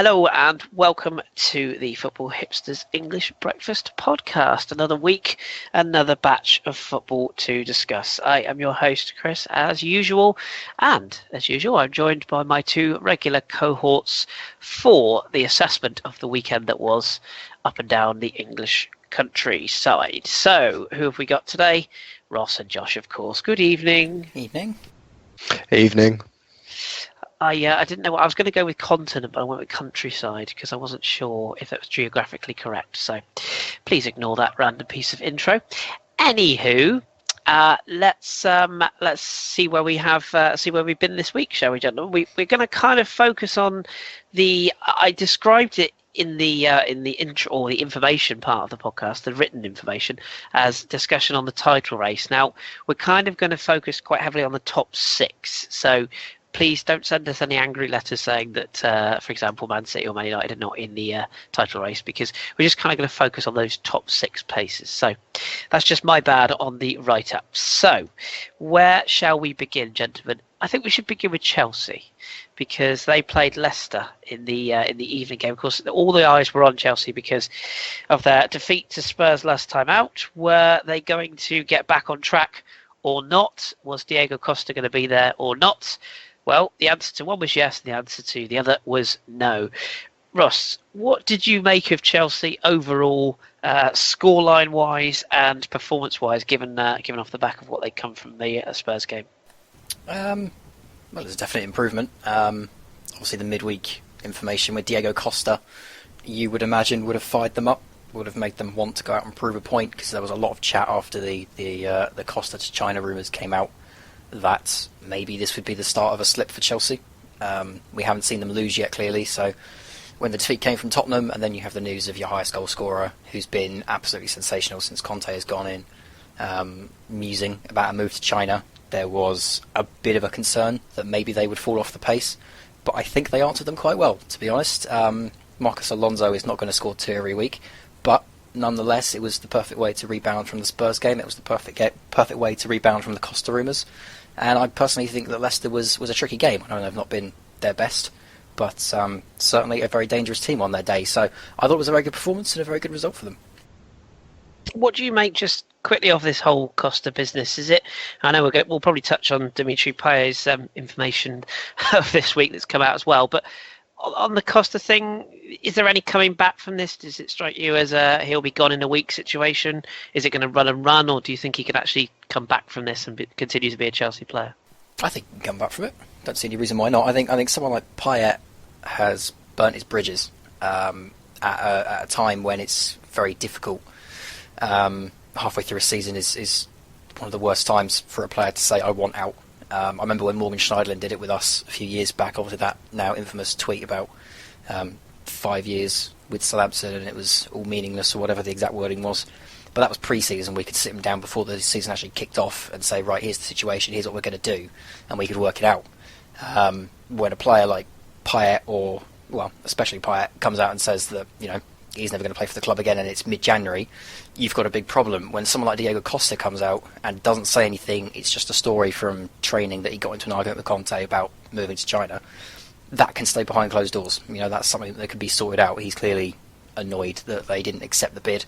Hello and welcome to the Football Hipsters English Breakfast Podcast. Another week, another batch of football to discuss. I am your host, Kris, as usual. And as usual, I'm joined by my two regular cohorts for the assessment of the weekend that was up and down the English countryside. So, who have we got today? Ross and Josh, of course. Good evening. Evening. Evening. I didn't know. I was going to go with continent, but I went with countryside because I wasn't sure if that was geographically correct. So please ignore that random piece of intro. Anywho, let's see where we have see where we've been this week, shall we, gentlemen? We're going to kind of focus on the. I described it in the intro or the information part of the podcast, the written information, as discussion on the title race. Now we're kind of going to focus quite heavily on the top six. So please don't send us any angry letters saying that, for example, Man City or Man United are not in the title race, because we're just kind of going to focus on those top six places. So that's just my bad on the write-up. So where shall we begin, gentlemen? I think we should begin with Chelsea, because they played Leicester in the evening game. Of course, all the eyes were on Chelsea because of their defeat to Spurs last time out. Were they going to get back on track or not? Was Diego Costa going to be there or not? Well, the answer to one was yes, and the answer to the other was no. Ross, what did you make of Chelsea overall, scoreline-wise and performance-wise, given off the back of what they'd come from the Spurs game? Well, there's a definite improvement. Obviously, the midweek information with Diego Costa, you would imagine, would have fired them up, would have made them want to go out and prove a point, because there was a lot of chat after the Costa to China rumours came out that maybe this would be the start of a slip for Chelsea. We haven't seen them lose yet, clearly, so when the defeat came from Tottenham, and then you have the news of your highest goal scorer, who's been absolutely sensational since Conte has gone in, musing about a move to China, there was a bit of a concern that maybe they would fall off the pace, but I think they answered them quite well, to be honest. Marcos Alonso is not going to score 2 every week, but nonetheless, it was the perfect way to rebound from the Spurs game. It was the perfect way to rebound from the Costa rumours. And I personally think that Leicester was a tricky game. I know they've not been their best, but certainly a very dangerous team on their day. So I thought it was a very good performance and a very good result for them. What do you make, just quickly, of this whole Costa business? Is it? I know we'll probably touch on Dimitri Payet's information of this week that's come out as well, but on the Costa thing, is there any coming back from this? Does it strike you as a he'll be gone in a week situation? Is it going to run and run, or do you think he could actually come back from this and continue to be a Chelsea player? I think he can come back from it. Don't see any reason why not. I think someone like Payet has burnt his bridges at a time when it's very difficult. Halfway through a season is one of the worst times for a player to say, I want out. I remember when Morgan Schneiderlin did it with us a few years back, obviously that now infamous tweet about 5 years with Southampton and it was all meaningless, or whatever the exact wording was. But that was pre-season. We could sit him down before the season actually kicked off and say, right, here's the situation, here's what we're going to do, and we could work it out. When a player like Payet, or, well, especially Payet, comes out and says that, you know, he's never going to play for the club again and it's mid-January, you've got a big problem. When someone like Diego Costa comes out and doesn't say anything, it's just a story from training that he got into an argument with Conte about moving to China, that can stay behind closed doors. You know, that's something that could be sorted out. He's clearly annoyed that they didn't accept the bid,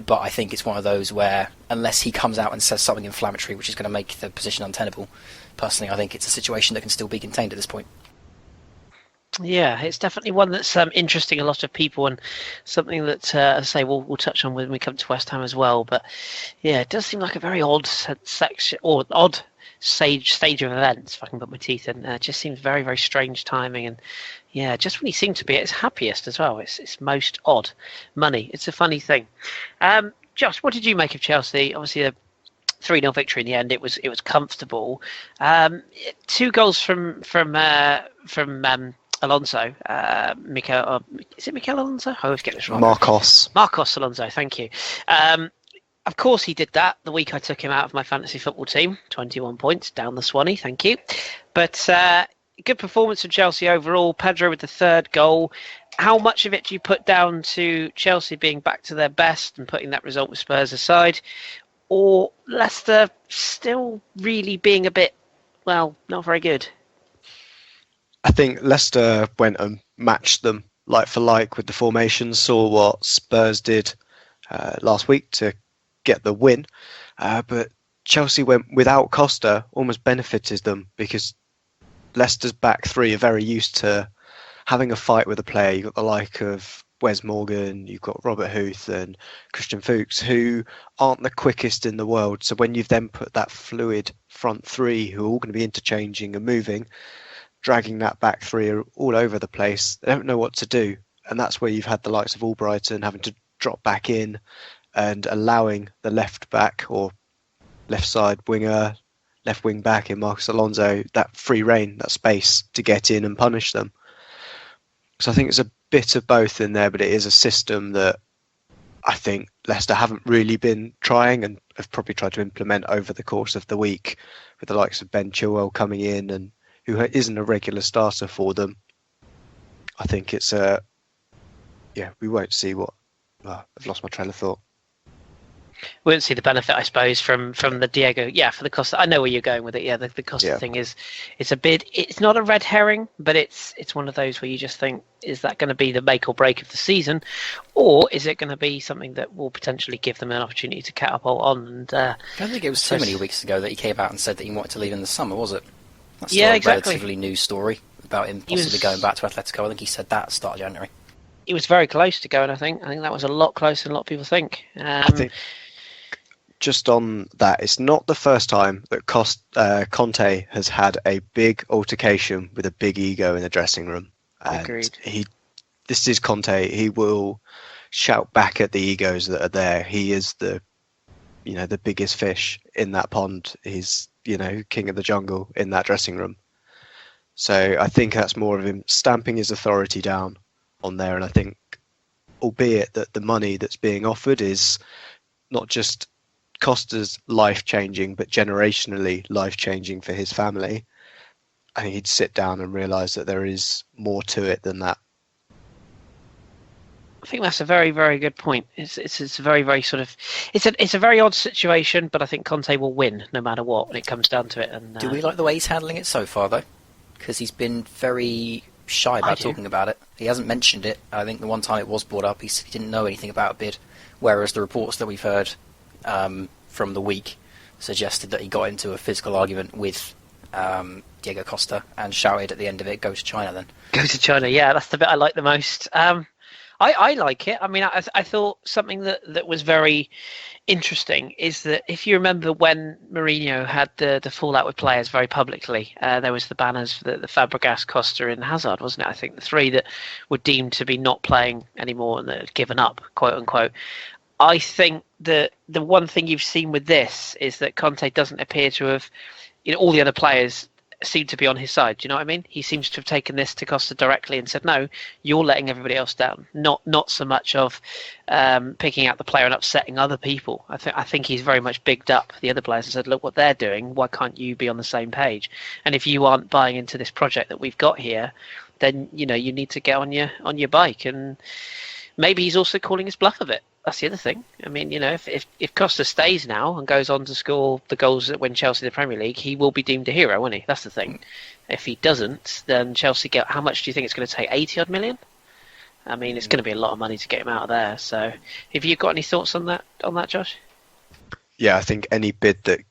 but I think it's one of those where, unless he comes out and says something inflammatory which is going to make the position untenable, personally I think it's a situation that can still be contained at this point. Yeah, it's definitely one that's interesting a lot of people, and something that I say we'll touch on when we come to West Ham as well. But yeah, it does seem like a very odd section, or odd stage of events, if I can put my teeth in. It just seems very, very strange timing, and yeah, just when he seemed to be at his happiest as well. It's most odd money. It's a funny thing. Josh, what did you make of Chelsea? Obviously, a 3-0 victory in the end. It was comfortable. 2 goals from Alonso, is it Mikel Alonso? I always get this wrong. Marcos Alonso, thank you. Of course he did that the week I took him out of my fantasy football team. 21 points, down the Swanee, thank you. But good performance from Chelsea overall. Pedro with the 3rd goal. How much of it do you put down to Chelsea being back to their best and putting that result with Spurs aside? Or Leicester still really being a bit, well, not very good? I think Leicester went and matched them like for like with the formation, saw what Spurs did last week to get the win. But Chelsea went without Costa, almost benefited them because Leicester's back three are very used to having a fight with a player. You've got the like of Wes Morgan, you've got Robert Huth and Christian Fuchs, who aren't the quickest in the world. So when you've then put that fluid front three, who are all going to be interchanging and moving, dragging that back three all over the place, they don't know what to do. And that's where you've had the likes of Albrighton having to drop back in and allowing the left back or left side winger, left wing back in Marcus Alonso, that free rein, that space to get in and punish them. So I think it's a bit of both in there, but it is a system that I think Leicester haven't really been trying and have probably tried to implement over the course of the week with the likes of Ben Chilwell coming in and who isn't a regular starter for them. I think it's we won't see what... I've lost my train of thought. We won't see the benefit, I suppose, from the Diego. Yeah, for the Costa. I know where you're going with it. Yeah, the Costa thing is, it's a bit. It's not a red herring, but it's one of those where you just think, is that going to be the make or break of the season, or is it going to be something that will potentially give them an opportunity to catapult on? And I don't think it was too many weeks ago that he came out and said that he wanted to leave in the summer, was it? That's still a relatively new story about him possibly going back to Atletico. I think he said that at the start of January. He was very close to going. I think that was a lot closer than a lot of people think. I think. Just on that, it's not the first time that Conte has had a big altercation with a big ego in the dressing room. Agreed. This is Conte. He will shout back at the egos that are there. He is the biggest fish in that pond. He's, king of the jungle in that dressing room. So I think that's more of him stamping his authority down on there. And I think, albeit that the money that's being offered is not just Costa's life-changing, but generationally life-changing for his family, I think he'd sit down and realise that there is more to it than that. I think that's a very, very good point. It's a very, very sort of... It's a very odd situation, but I think Conte will win no matter what when it comes down to it. And do we like the way he's handling it so far, though? Because he's been very shy about talking about it. He hasn't mentioned it. I think the one time it was brought up, he didn't know anything about a bid, whereas the reports that we've heard from the week suggested that he got into a physical argument with Diego Costa and shouted at the end of it, "Go to China then." Go to China, yeah, that's the bit I like the most. I like it. I mean, I thought something that was very interesting is that if you remember when Mourinho had the fallout with players very publicly, there was the banners for the Fabregas, Costa and Hazard, wasn't it? I think the three that were deemed to be not playing anymore and that had given up, quote unquote. I think that the one thing you've seen with this is that Conte doesn't appear to have, all the other players seem to be on his side. Do you know what I mean? He seems to have taken this to Costa directly and said, no, you're letting everybody else down. Not so much of picking out the player and upsetting other people. I think he's very much bigged up the other players and said, look what they're doing. Why can't you be on the same page? And if you aren't buying into this project that we've got here, then you need to get on your bike. And maybe he's also calling his bluff a bit. That's the other thing. I mean, if Costa stays now and goes on to score the goals that win Chelsea the Premier League, he will be deemed a hero, won't he? That's the thing. If he doesn't, then Chelsea get... How much do you think it's going to take? 80-odd million? I mean, it's going to be a lot of money to get him out of there. So, have you got any thoughts on that, Josh? Yeah, I think any bid that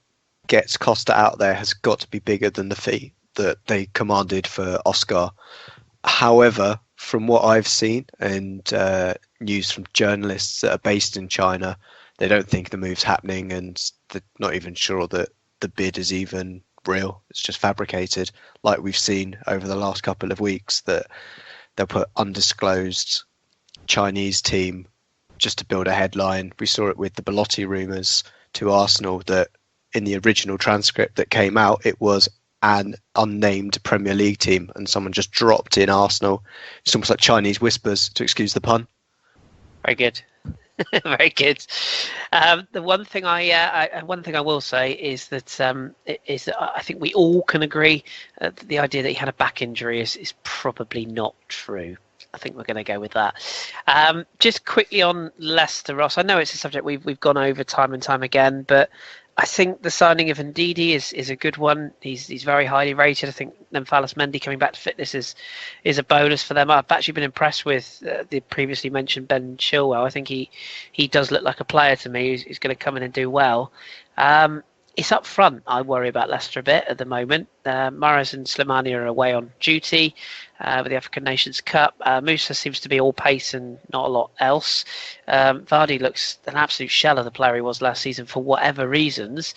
gets Costa out there has got to be bigger than the fee that they commanded for Oscar. However, from what I've seen and news from journalists that are based in China, they don't think the move's happening and they're not even sure that the bid is even real. It's just fabricated, like we've seen over the last couple of weeks, that they'll put undisclosed Chinese team just to build a headline. We saw it with the Belotti rumours to Arsenal, that in the original transcript that came out, it was an unnamed Premier League team, and someone just dropped in Arsenal. It's almost like Chinese whispers, to excuse the pun. Very good. Very good. The one thing I will say is that I think we all can agree that the idea that he had a back injury is probably not true. I think we're going to go with that. Just quickly on Leicester, Ross. I know it's a subject we've gone over time and time again, but I think the signing of Ndidi is a good one. He's very highly rated. I think Nymphalis Mendy coming back to fitness is a bonus for them. I've actually been impressed with the previously mentioned Ben Chilwell. I think he does look like a player to me who's going to come in and do well. It's up front I worry about Leicester a bit at the moment. Mahrez and Slimani are away on duty with the African Nations Cup. Musa seems to be all pace and not a lot else. Vardy looks an absolute shell of the player he was last season for whatever reasons.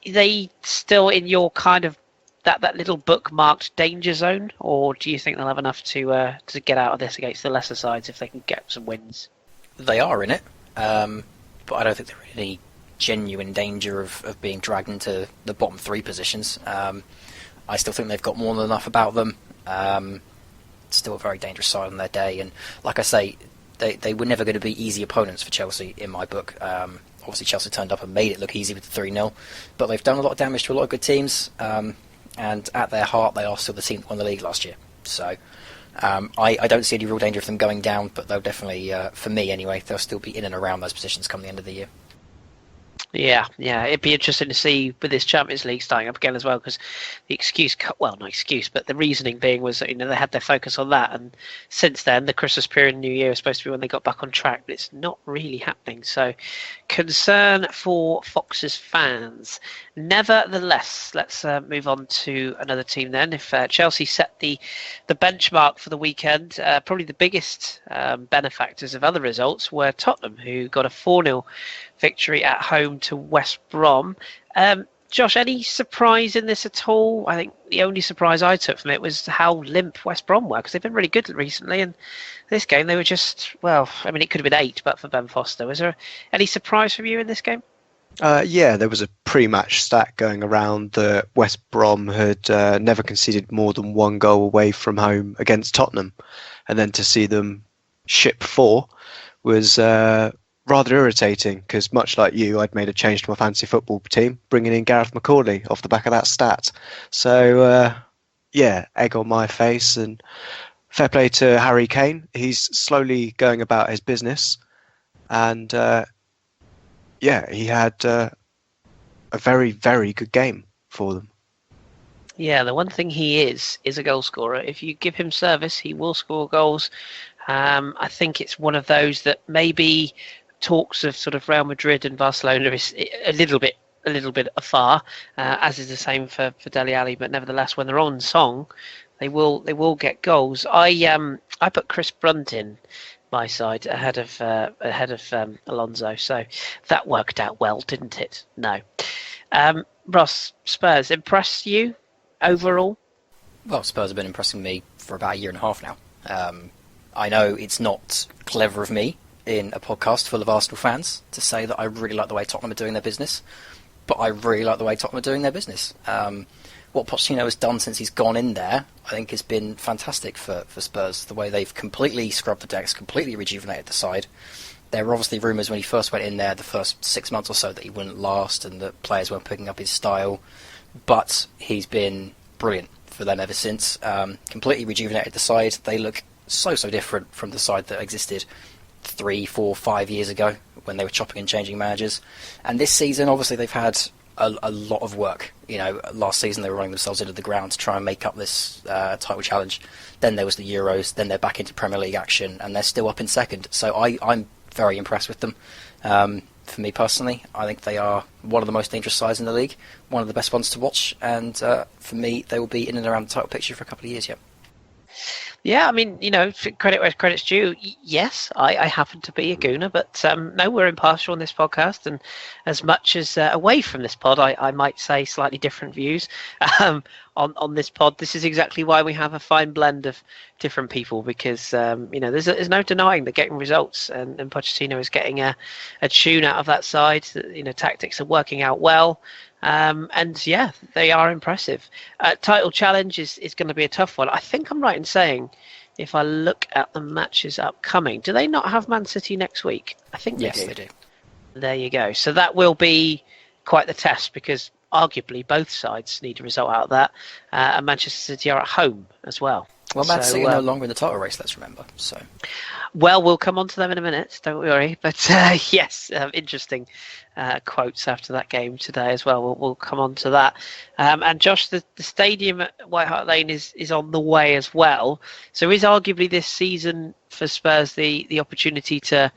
Are they still in your kind of that little bookmarked danger zone, or do you think they'll have enough to get out of this against the lesser sides if they can get some wins? They are in it, but I don't think they're in any genuine danger of being dragged into the bottom three positions. I still think they've got more than enough about them. Still a very dangerous side on their day, and like I say, they were never going to be easy opponents for Chelsea in my book. Obviously Chelsea turned up and made it look easy with the 3-0, but they've done a lot of damage to a lot of good teams, and at their heart they are still the team that won the league last year. So I don't see any real danger of them going down, but they'll definitely, for me anyway, they'll still be in and around those positions come the end of the year. Yeah, it'd be interesting to see with this Champions League starting up again as well, because the not excuse, but the reasoning being was that, they had their focus on that, and since then the Christmas period and New Year is supposed to be when they got back on track, but it's not really happening. So concern for Fox's fans. Nevertheless, let's move on to another team then. If Chelsea set the benchmark for the weekend, probably the biggest benefactors of other results were Tottenham, who got a 4-0 victory at home to West Brom. Josh, any surprise in this at all? I think the only surprise I took from it was how limp West Brom were, because they've been really good recently, and this game they were just, it could have been 8 but for Ben Foster. Was there any surprise from you in this game? Yeah, there was a pre-match stat going around that West Brom had never conceded more than 1 goal away from home against Tottenham, and then to see them ship 4 was rather irritating, because much like you, I'd made a change to my fantasy football team, bringing in Gareth McCauley off the back of that stat. So, egg on my face, and fair play to Harry Kane. He's slowly going about his business, and he had a very, very good game for them. Yeah, the one thing he is a goal scorer. If you give him service, he will score goals. I think it's one of those that maybe talks of sort of Real Madrid and Barcelona is a little bit afar, as is the same for Dele Alli. But nevertheless, when they're on song, they will get goals. I put Chris Brunt in my side ahead of Alonso, so that worked out well, didn't it? No. Ross, Spurs impressed you overall? Well, Spurs have been impressing me for about a year and a half now. I know it's not clever of me in a podcast full of Arsenal fans to say that I really like the way Tottenham are doing their business, but I really like the way Tottenham are doing their business. What Pochettino has done since he's gone in there, I think, has been fantastic for Spurs. The way they've completely scrubbed the decks, completely rejuvenated the side. There were obviously rumours when he first went in there, the first 6 months or so, that he wouldn't last and that players weren't picking up his style, but he's been brilliant for them ever since. Completely rejuvenated the side. They look so different from the side that existed 3, 4, 5 years ago when they were chopping and changing managers. And this season, obviously, they've had a lot of work. Last season they were running themselves into the ground to try and make up this title challenge. Then there was the Euros, then they're back into Premier League action, and they're still up in second. So I'm very impressed with them. For me personally, I think they are one of the most dangerous sides in the league, one of the best ones to watch, and for me, they will be in and around the title picture for a couple of years yet. Yeah, credit where credit's due. Yes, I happen to be a Gooner, but no, we're impartial on this podcast, and as much as away from this pod, I might say slightly different views on this pod. This is exactly why we have a fine blend of different people, because there's no denying that getting results, and Pochettino is getting a tune out of that side. Tactics are working out well. And yeah, they are impressive. Title challenge is going to be a tough one. I think I'm right in saying, if I look at the matches upcoming, do they not have Man City next week? I think they do. Yes, they do. There you go. So that will be quite the test, because arguably both sides need a result out of that. And Manchester City are at home as well. Well, Man So, City are no longer in the title race, let's remember. So, well, we'll come on to them in a minute, don't worry. But yes, interesting quotes after that game today as well. We'll come on to that. And Josh, the stadium at White Hart Lane is on the way as well. So is arguably this season for Spurs the opportunity to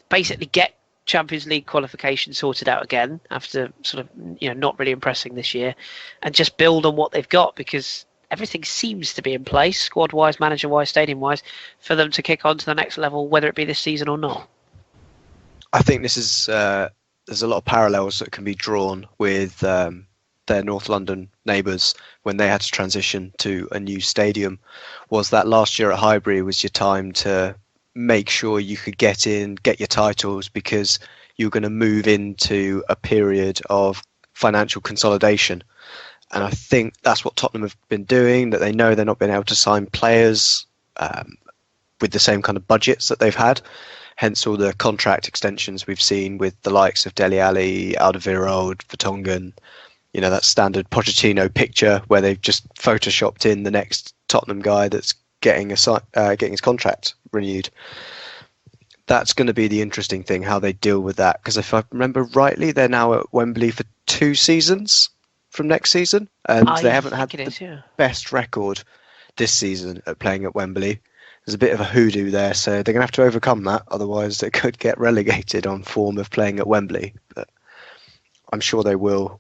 basically get Champions League qualification sorted out again after sort of not really impressing this year, and just build on what they've got, because everything seems to be in place, squad-wise, manager-wise, stadium-wise, for them to kick on to the next level, whether it be this season or not. I think this is there's a lot of parallels that can be drawn with their North London neighbours when they had to transition to a new stadium. Was that last year at Highbury was your time to make sure you could get in, get your titles, because you're going to move into a period of financial consolidation. And I think that's what Tottenham have been doing, that they know they're not being able to sign players with the same kind of budgets that they've had. Hence all the contract extensions we've seen with the likes of Dele Alli, Alderweireld, Vertonghen. That standard Pochettino picture where they've just photoshopped in the next Tottenham guy that's getting his contract renewed. That's going to be the interesting thing, how they deal with that. Because if I remember rightly, they're now at Wembley for 2 seasons from next season, and they haven't had the best record this season at playing at Wembley. There's a bit of a hoodoo there, so they're going to have to overcome that. Otherwise, they could get relegated on form of playing at Wembley. But I'm sure they will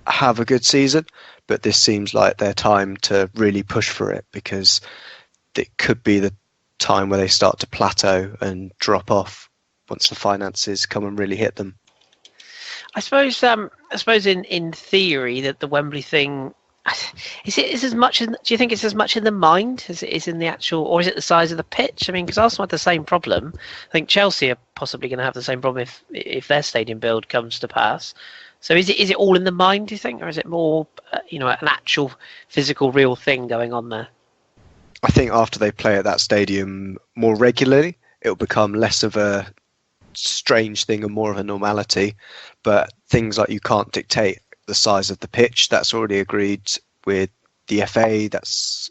have a good season. But this seems like their time to really push for it, because it could be the time where they start to plateau and drop off once the finances come and really hit them. I suppose in theory that the Wembley thing is as much do you think it's as much in the mind as it is in the actual, or is it the size of the pitch? I mean, because Arsenal had the same problem. I think Chelsea are possibly going to have the same problem if their stadium build comes to pass. So is it all in the mind, do you think, or is it more an actual physical real thing going on there? I think after they play at that stadium more regularly, it'll become less of a strange thing and more of a normality. But things like you can't dictate the size of the pitch, that's already agreed with the FA. That's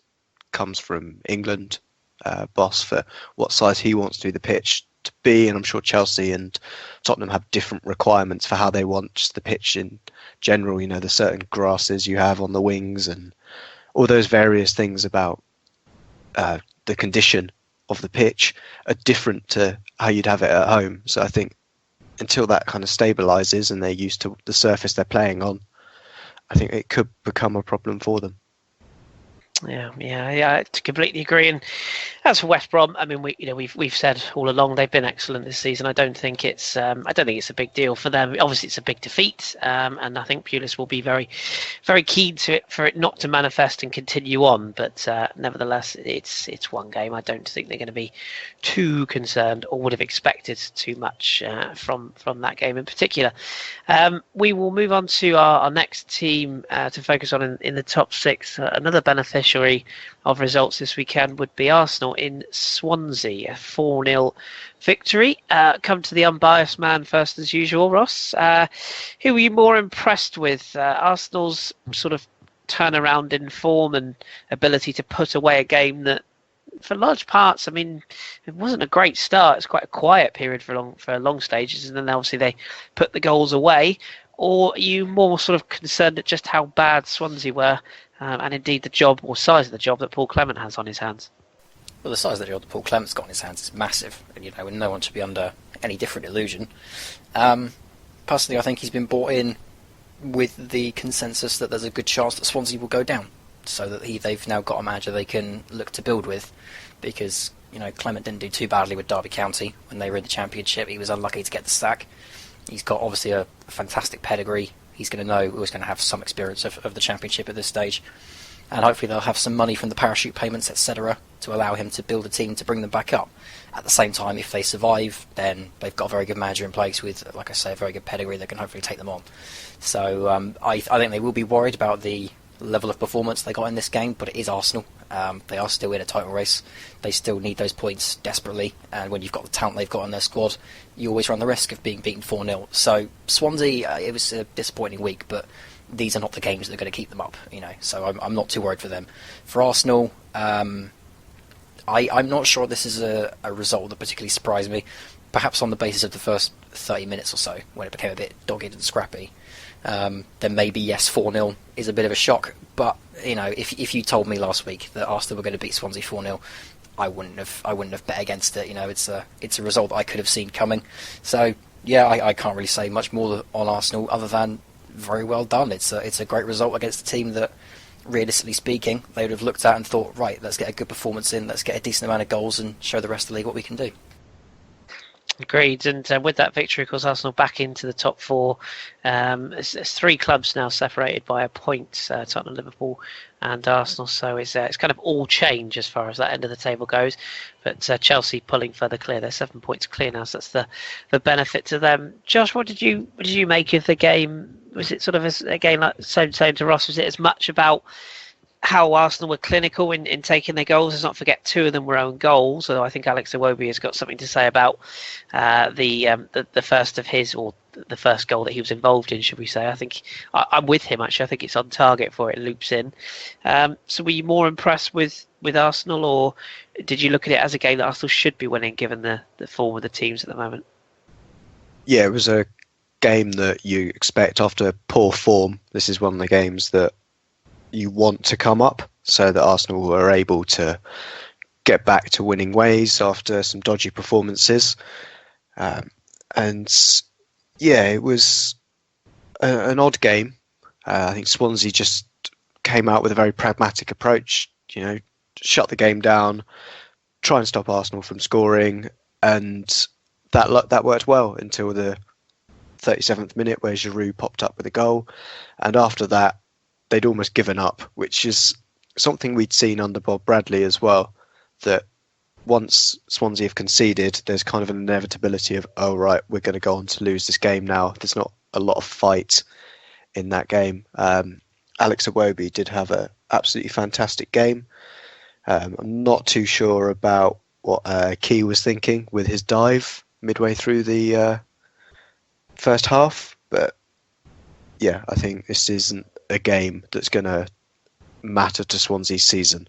comes from England boss for what size he wants to the pitch to be. And I'm sure Chelsea and Tottenham have different requirements for how they want the pitch in general. The certain grasses you have on the wings and all those various things about the condition of the pitch are different to how you'd have it at home. So I think until that kind of stabilises and they're used to the surface they're playing on, I think it could become a problem for them. Yeah, I completely agree. And as for West Brom, I mean, we've said all along they've been excellent this season. I don't think it's a big deal for them. Obviously, it's a big defeat, and I think Pulis will be very, very keen for it not to manifest and continue on. But nevertheless, it's one game. I don't think they're going to be too concerned or would have expected too much from that game in particular. We will move on to our next team to focus on in the top 6. Another beneficiary of results this weekend would be Arsenal in Swansea, a 4-0 victory. Come to the unbiased man first as usual, Ross. Who were you more impressed with? Arsenal's sort of turnaround in form and ability to put away a game that, for large parts, I mean, it wasn't a great start. It's quite a quiet period for long stages, and then obviously they put the goals away. Or are you more sort of concerned at just how bad Swansea were, and indeed the job or size of the job that Paul Clement has on his hands? Well, the size of the job that Paul Clement's got on his hands is massive, and no one should be under any different illusion. Personally, I think he's been brought in with the consensus that there's a good chance that Swansea will go down, so that they've now got a manager they can look to build with, because Clement didn't do too badly with Derby County when they were in the Championship. He was unlucky to get the sack. He's got obviously a fantastic pedigree. He's going to know who's going to have some experience of the Championship at this stage, and hopefully they'll have some money from the parachute payments, etc., to allow him to build a team to bring them back up. At the same time, if they survive, then they've got a very good manager in place with, like I say, a very good pedigree that can hopefully take them on. So I think they will be worried about the level of performance they got in this game, but it is Arsenal. They are still in a title race. They still need those points desperately, and when you've got the talent they've got in their squad, you always run the risk of being beaten 4-0. So Swansea, it was a disappointing week, but these are not the games that are going to keep them up, so I'm not too worried for them. For Arsenal, I'm not sure this is a result that particularly surprised me. Perhaps on the basis of the first 30 minutes or so, when it became a bit dogged and scrappy. Then maybe, yes, 4-0 is a bit of a shock. But, if you told me last week that Arsenal were going to beat Swansea 4-0, I wouldn't have bet against it. It's a result that I could have seen coming. So, yeah, I can't really say much more on Arsenal other than very well done. It's a great result against a team that, realistically speaking, they would have looked at and thought, right, let's get a good performance in, let's get a decent amount of goals and show the rest of the league what we can do. Agreed, and with that victory, of course, Arsenal back into the top four. It's 3 clubs now separated by a point, Tottenham, Liverpool and Arsenal, so it's kind of all change as far as that end of the table goes, but Chelsea pulling further clear. They're 7 points clear now, so that's the benefit to them. Josh, what did you make of the game? Was it sort of a game like same to Ross? Was it as much about how Arsenal were clinical in taking their goals? Let's not forget 2 of them were own goals. So I think Alex Iwobi has got something to say about the first of his, or the first goal that he was involved in, should we say. I think I'm with him, actually. I think it's on target for it, loops in. So were you more impressed with Arsenal, or did you look at it as a game that Arsenal should be winning given the form of the teams at the moment? Yeah, it was a game that you expect after poor form. This is one of the games that you want to come up, so that Arsenal were able to get back to winning ways after some dodgy performances. And yeah, it was an odd game. I think Swansea just came out with a very pragmatic approach, shut the game down, try and stop Arsenal from scoring, and that worked well until the 37th minute where Giroud popped up with a goal, and after that they'd almost given up, which is something we'd seen under Bob Bradley as well, that once Swansea have conceded, there's kind of an inevitability of, oh right, we're going to go on to lose this game now. There's not a lot of fight in that game. Alex Iwobi did have an absolutely fantastic game. I'm not too sure about what Key was thinking with his dive midway through the first half, but yeah, I think this isn't a game that's going to matter to Swansea's season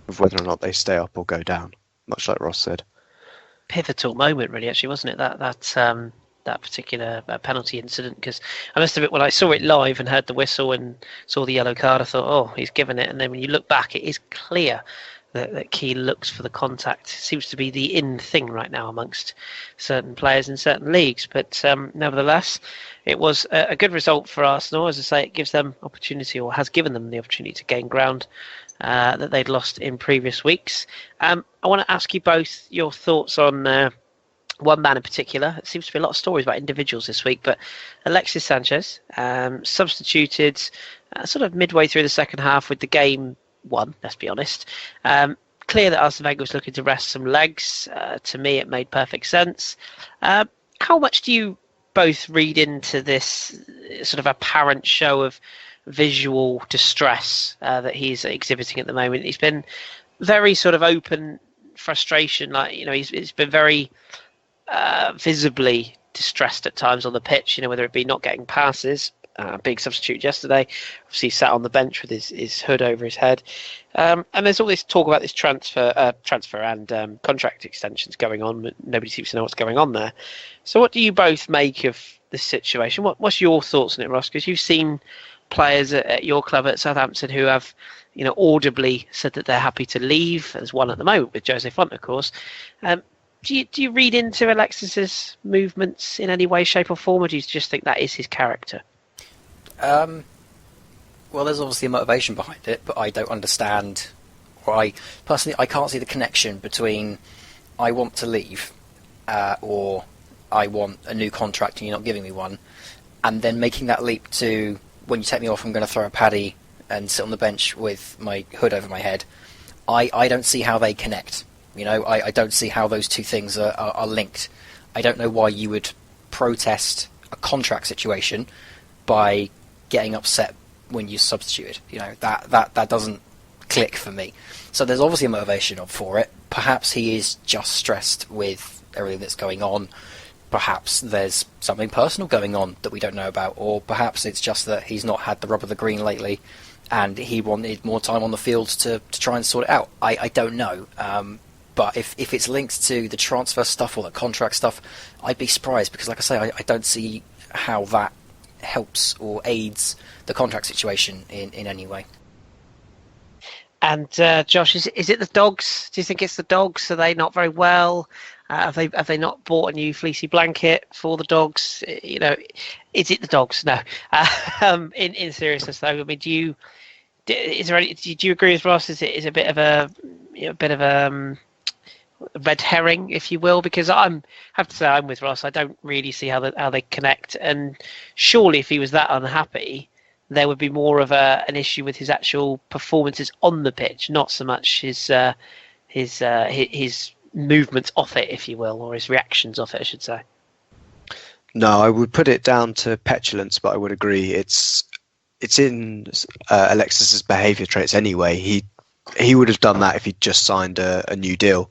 of whether or not they stay up or go down, much like Ross said. Pivotal moment, really, actually, wasn't it? That particular penalty incident, because I must admit, when I saw it live and heard the whistle and saw the yellow card, I thought, oh, he's given it. And then when you look back, it is clear that Key looks for the contact. It seems to be the in thing right now amongst certain players in certain leagues. But nevertheless, it was a good result for Arsenal. As I say, it gives them opportunity, or has given them the opportunity to gain ground that they'd lost in previous weeks. I want to ask you both your thoughts on one man in particular. It seems to be a lot of stories about individuals this week, but Alexis Sanchez substituted sort of midway through the second half with the game won, let's be honest. Clear that Arsene Wenger was looking to rest some legs. To me, it made perfect sense. How much do you both read into this sort of apparent show of visual distress that he's exhibiting at the moment? He's been very sort of open frustration, he's been very visibly distressed at times on the pitch, whether it be not getting passes. Big substitute yesterday. Obviously, he sat on the bench with his hood over his head. And there's all this talk about this transfer and contract extensions going on, but nobody seems to know what's going on there. So what do you both make of this situation? What's your thoughts on it, Ross? Because you've seen players at your club at Southampton who have, audibly said that they're happy to leave. There's one at the moment with Jose Font, of course. Do you read into Alexis's movements in any way, shape or form, or do you just think that is his character? Well, there's obviously a motivation behind it, but I don't understand. I can't see the connection between I want to leave, or I want a new contract and you're not giving me one, and then making that leap to, when you take me off, I'm going to throw a paddy and sit on the bench with my hood over my head. I don't see how they connect. I don't see how those two things are linked. I don't know why you would protest a contract situation by getting upset when you substitute. That doesn't click for me. So there's obviously a motivation for it. Perhaps he is just stressed with everything that's going on. Perhaps there's something personal going on that we don't know about, or perhaps it's just that he's not had the rub of the green lately and he wanted more time on the field to try and sort it out. I don't know. But if it's linked to the transfer stuff or the contract stuff, I'd be surprised, because, like I say, I don't see how that helps or aids the contract situation in any way. And Josh, is it the dogs? Do you think it's the dogs? Are they not very well? Have they not bought a new fleecy blanket for the dogs? Is it the dogs? No. In seriousness though, I mean, do you agree with Ross? Is it a bit of a red herring, if you will? Because I have to say I'm with Ross. I don't really see how they connect. And surely, if he was that unhappy, there would be more of an issue with his actual performances on the pitch, not so much his movements off it, if you will, or his reactions off it, I should say. No, I would put it down to petulance, but I would agree it's in Alexis's behaviour traits anyway. He would have done that if he'd just signed a new deal,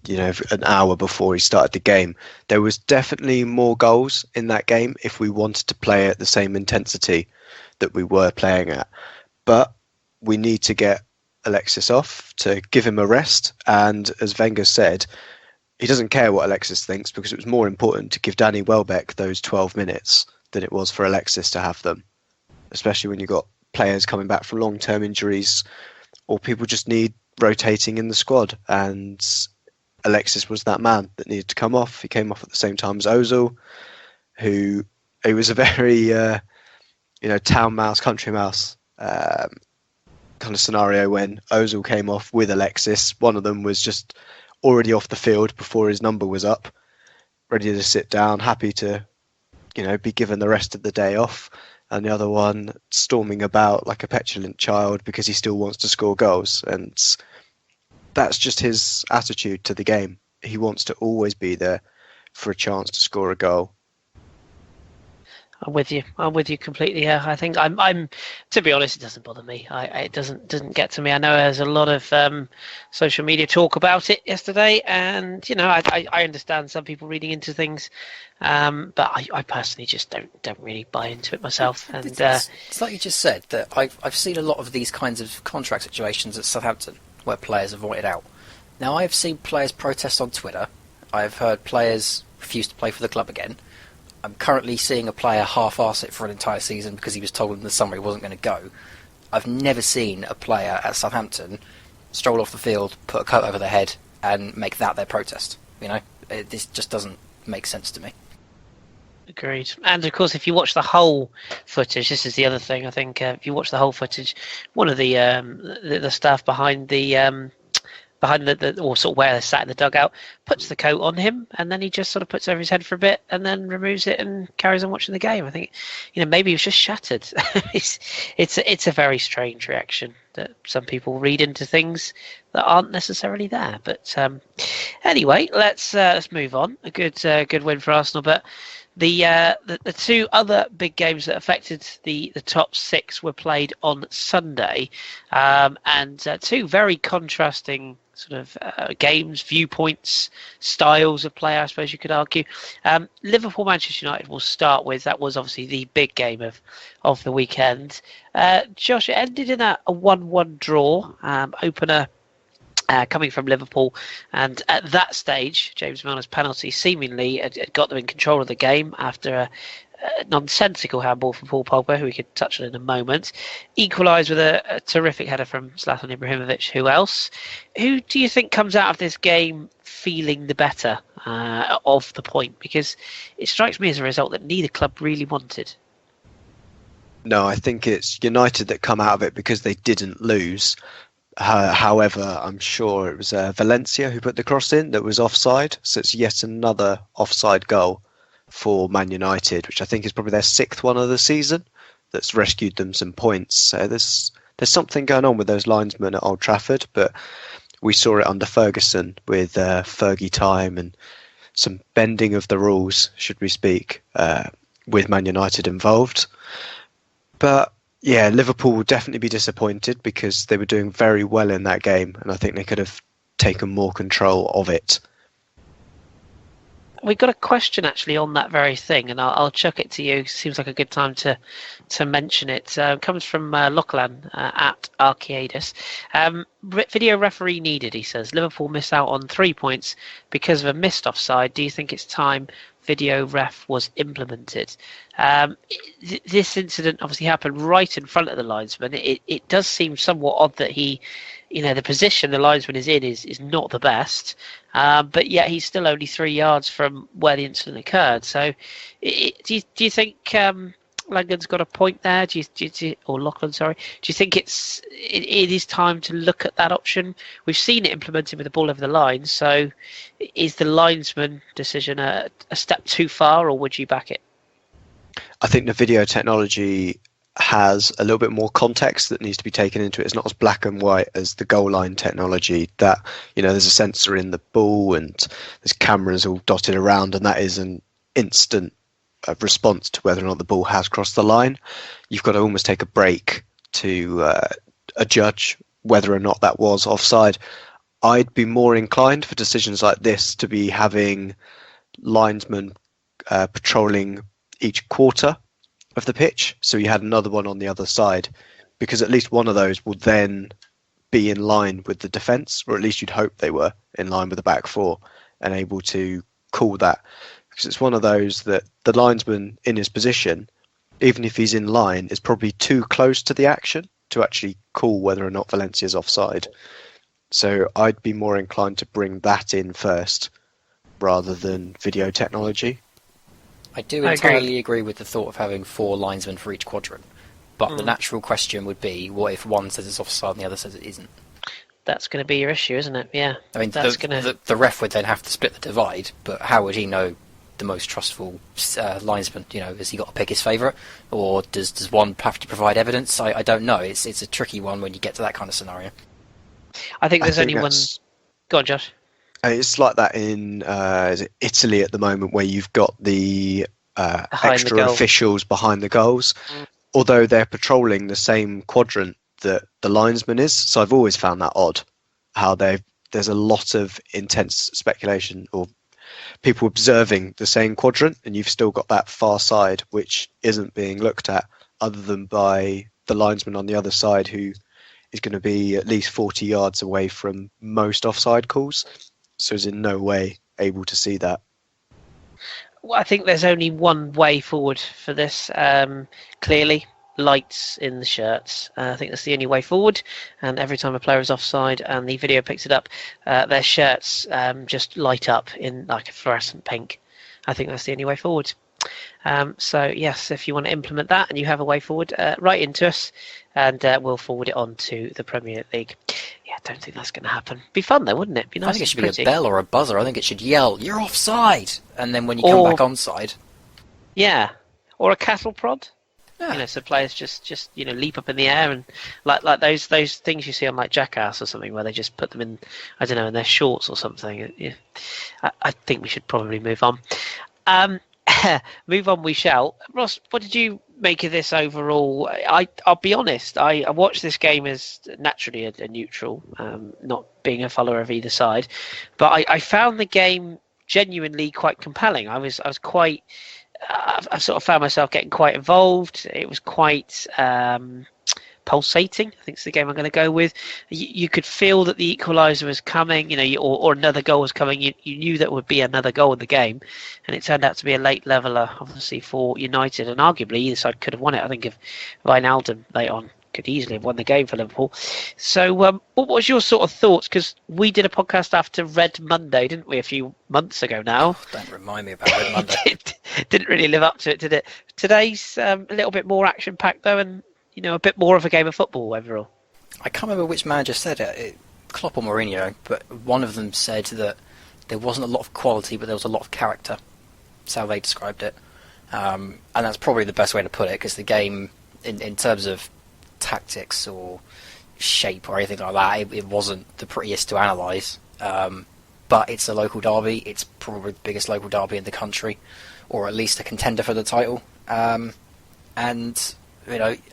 an hour before he started the game. There was definitely more goals in that game if we wanted to play at the same intensity that we were playing at. But we need to get Alexis off to give him a rest. And as Wenger said, he doesn't care what Alexis thinks, because it was more important to give Danny Welbeck those 12 minutes than it was for Alexis to have them, especially when you've got players coming back from long-term injuries or people just need rotating in the squad. And Alexis was that man that needed to come off. He came off at the same time as Ozil, who was a very town mouse, country mouse kind of scenario when Ozil came off with Alexis. One of them was just already off the field before his number was up, ready to sit down, happy to be given the rest of the day off, and the other one storming about like a petulant child because he still wants to score goals. And that's just his attitude to the game. He wants to always be there for a chance to score a goal. I'm with you completely. Yeah, I think I'm. To be honest, it doesn't bother me. It doesn't get to me. I know there's a lot of social media talk about it yesterday, and I understand some people reading into things, but I personally just don't really buy into it myself. And it's like you just said, that I've seen a lot of these kinds of contract situations at Southampton where players have voided out. Now, I've seen players protest on Twitter. I've heard players refuse to play for the club again. I'm currently seeing a player half-arse it for an entire season because he was told in the summer he wasn't going to go. I've never seen a player at Southampton stroll off the field, put a coat over their head, and make that their protest. This just doesn't make sense to me. Agreed. And of course, if you watch the whole footage, this is the other thing. I think if you watch the whole footage, one of the staff behind the or sort of where they sat in the dugout, puts the coat on him, and then he just sort of puts over his head for a bit and then removes it and carries on watching the game. I think, maybe he was just shattered. It's a very strange reaction that some people read into things that aren't necessarily there. But anyway, let's move on. A good win for Arsenal, but the two other big games that affected the top six were played on Sunday, and two very contrasting sort of games, viewpoints, styles of play, I suppose you could argue. Liverpool-Manchester United we'll start with. That was obviously the big game of the weekend. Josh, it ended in a 1-1 draw, opener coming from Liverpool, and at that stage James Milner's penalty seemingly had got them in control of the game after a nonsensical handball from Paul Pogba, who we could touch on in a moment. Equalised with a terrific header from Zlatan Ibrahimovic. Who do you think comes out of this game feeling the better of the point? Because it strikes me as a result that neither club really wanted. No, I think it's United that come out of it because they didn't lose. However, I'm sure it was Valencia who put the cross in that was offside, so it's yet another offside goal for Man United, which I think is probably their sixth one of the season, that's rescued them some points. So there's something going on with those linesmen at Old Trafford, but we saw it under Ferguson with Fergie time and some bending of the rules, should we speak, with Man United involved. But yeah, Liverpool will definitely be disappointed because they were doing very well in that game, and I think they could have taken more control of it. We've got a question actually on that very thing, and I'll chuck it to you. Seems like a good time to mention it. It comes from Lachlan at Arcadis. Video referee needed, he says. Liverpool miss out on 3 points because of a missed offside. Do you think it's time video ref was implemented? This incident obviously happened right in front of the linesman. It does seem somewhat odd that he, the position the linesman is in is not the best, but yet he's still only 3 yards from where the incident occurred. So, do you think Langan's got a point there? Or Lachlan, sorry. Do you think it is time to look at that option? We've seen it implemented with the ball over the line. So, is the linesman decision a step too far, or would you back it? I think the video technology has a little bit more context that needs to be taken into it. It's not as black and white as the goal line technology that, there's a sensor in the ball and there's cameras all dotted around, and that is an instant response to whether or not the ball has crossed the line. You've got to almost take a break to adjudge whether or not that was offside. I'd be more inclined for decisions like this to be having linesmen patrolling each quarter of the pitch, so you had another one on the other side, because at least one of those will then be in line with the defence, or at least you'd hope they were in line with the back four and able to call that, because it's one of those that the linesman in his position, even if he's in line, is probably too close to the action to actually call whether or not Valencia's offside. So I'd be more inclined to bring that in first rather than video technology. I do entirely agree with the thought of having 4 linesmen for each quadrant, but the natural question would be, what if one says it's offside and the other says it isn't? That's going to be your issue, isn't it? Yeah. I mean, the ref would then have to split the divide, but how would he know the most trustful linesman? Has he got to pick his favourite, or does one have to provide evidence? I don't know. It's a tricky one when you get to that kind of scenario. I think there's only one. Go on, Josh. It's like that in Italy at the moment, where you've got the extra officials behind the goals, although they're patrolling the same quadrant that the linesman is. So I've always found that odd, how there's a lot of intense speculation or people observing the same quadrant, and you've still got that far side which isn't being looked at other than by the linesman on the other side, who is going to be at least 40 yards away from most offside calls. So is in no way able to see that. Well, I think there's only one way forward for this. Clearly, lights in the shirts. I think that's the only way forward. And every time a player is offside and the video picks it up, their shirts just light up in like a fluorescent pink. I think that's the only way forward. So yes, if you want to implement that and you have a way forward, write into us and we'll forward it on to the Premier League. Yeah, I don't think that's going to happen. Be fun though, wouldn't it? Be nice. I think it should be a bell or a buzzer. I think it should yell, "You're offside," and then when you come back onside. Yeah, or a cattle prod. Yeah. So players just leap up in the air and like those things you see on like Jackass or something, where they just put them in, I don't know, in their shorts or something. Yeah. I think we should probably move on. Move on we shall. Ross, what did you make of this overall? I'll be honest, I watched this game as naturally a neutral, not being a follower of either side, but I found the game genuinely quite compelling. I was quite, I sort of found myself getting quite involved. It was quite pulsating, I think is the game I'm going to go with. You could feel that the equaliser was coming, or another goal was coming. You knew that would be another goal in the game, and it turned out to be a late leveller, obviously, for United, and arguably either side could have won it. I think if Wijnaldum late on could easily have won the game for Liverpool. So what was your sort of thoughts? Because we did a podcast after Red Monday, didn't we, a few months ago now? Don't remind me about Red Monday. Didn't really live up to it, did it? Today's a little bit more action-packed, though, and a bit more of a game of football overall. I can't remember which manager said it, Klopp or Mourinho, but one of them said that there wasn't a lot of quality, but there was a lot of character. That's how they described it. And that's probably the best way to put it, because the game, in terms of tactics or shape or anything like that, it wasn't the prettiest to analyse. But it's a local derby. It's probably the biggest local derby in the country, or at least a contender for the title. And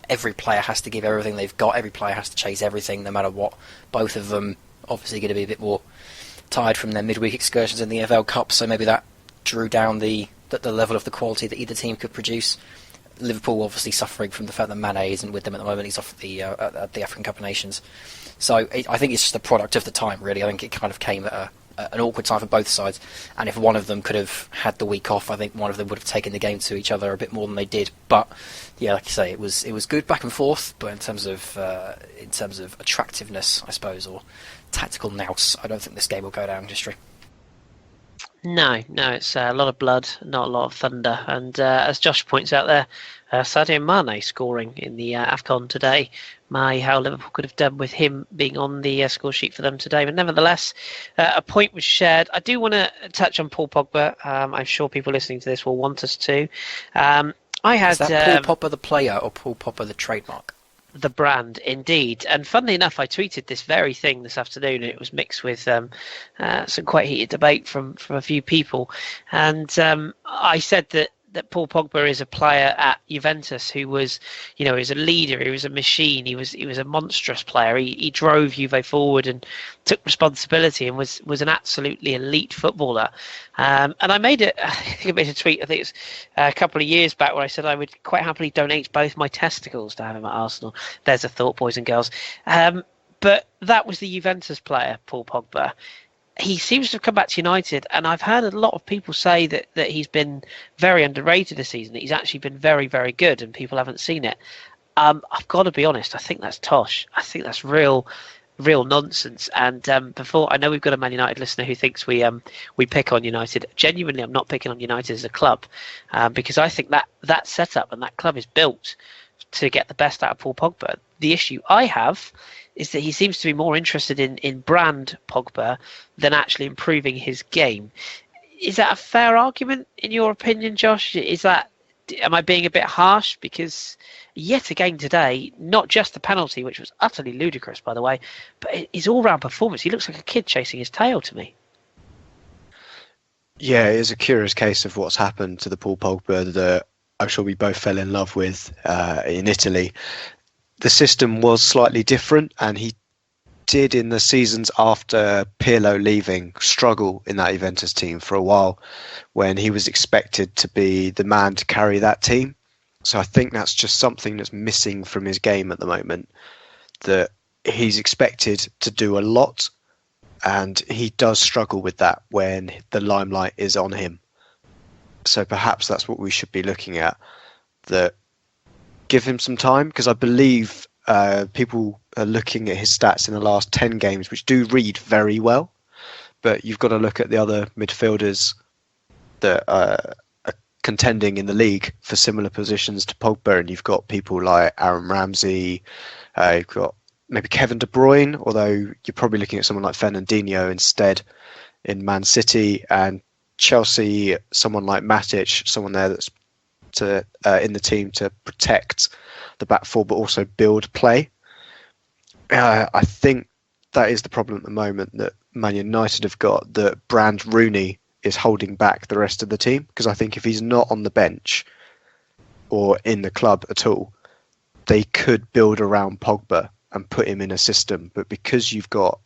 every player has to give everything they've got. Every player has to chase everything, no matter what. Both of them obviously going to be a bit more tired from their midweek excursions in the FL Cup, so maybe that drew down the level of the quality that either team could produce. Liverpool obviously suffering from the fact that Mane isn't with them at the moment. He's off at the African Cup of Nations. So I think it's just a product of the time, really. I think it kind of came at an awkward time for both sides. And if one of them could have had the week off, I think one of them would have taken the game to each other a bit more than they did. But yeah, like you say, it was good back and forth. But in terms of attractiveness, I suppose, or tactical nous, I don't think this game will go down in history. No, it's a lot of blood, not a lot of thunder. And as Josh points out there, Sadio Mane scoring in the AFCON today. How Liverpool could have done with him being on the score sheet for them today. But nevertheless, a point was shared. I do want to touch on Paul Pogba. I'm sure people listening to this will want us to. Is that Paul Pogba the player or Paul Pogba the trademark? The brand, indeed. And funnily enough, I tweeted this very thing this afternoon, and it was mixed with some quite heated debate from a few people. And I said that Paul Pogba is a player at Juventus who was, he was a leader, he was a machine, he was a monstrous player. He drove Juve forward and took responsibility and was an absolutely elite footballer. And I made a tweet, I think it's a couple of years back, where I said I would quite happily donate both my testicles to have him at Arsenal. There's a thought, boys and girls. But that was the Juventus player, Paul Pogba. He seems to have come back to United, and I've heard a lot of people say that he's been very underrated this season, that he's actually been very, very good, and people haven't seen it. I've got to be honest, I think that's tosh. I think that's real nonsense. And before, I know we've got a Man United listener who thinks we pick on United. Genuinely, I'm not picking on United as a club, because I think that setup and that club is built to get the best out of Paul Pogba. The issue I have is that he seems to be more interested in brand Pogba than actually improving his game. Is that a fair argument in your opinion, Josh? Am I being a bit harsh? Because yet again today, not just the penalty, which was utterly ludicrous, by the way, but his all-round performance, he looks like a kid chasing his tail to me. Yeah, it is a curious case of what's happened to the Paul Pogba that I'm sure we both fell in love with in Italy. The system was slightly different, and he did, in the seasons after Pirlo leaving, struggle in that Juventus team for a while when he was expected to be the man to carry that team. So I think that's just something that's missing from his game at the moment, that he's expected to do a lot, and he does struggle with that when the limelight is on him. So perhaps that's what we should be looking at, that give him some time, because I believe people are looking at his stats in the last 10 games, which do read very well, but you've got to look at the other midfielders that are contending in the league for similar positions to Pogba, and you've got people like Aaron Ramsey, you've got maybe Kevin De Bruyne, although you're probably looking at someone like Fernandinho instead in Man City, and Chelsea, someone like Matic, someone there that's in the team to protect the back four but also build play. I think that is the problem at the moment that Man United have got, that Brand Rooney is holding back the rest of the team, because I think if he's not on the bench or in the club at all, they could build around Pogba and put him in a system. But because you've got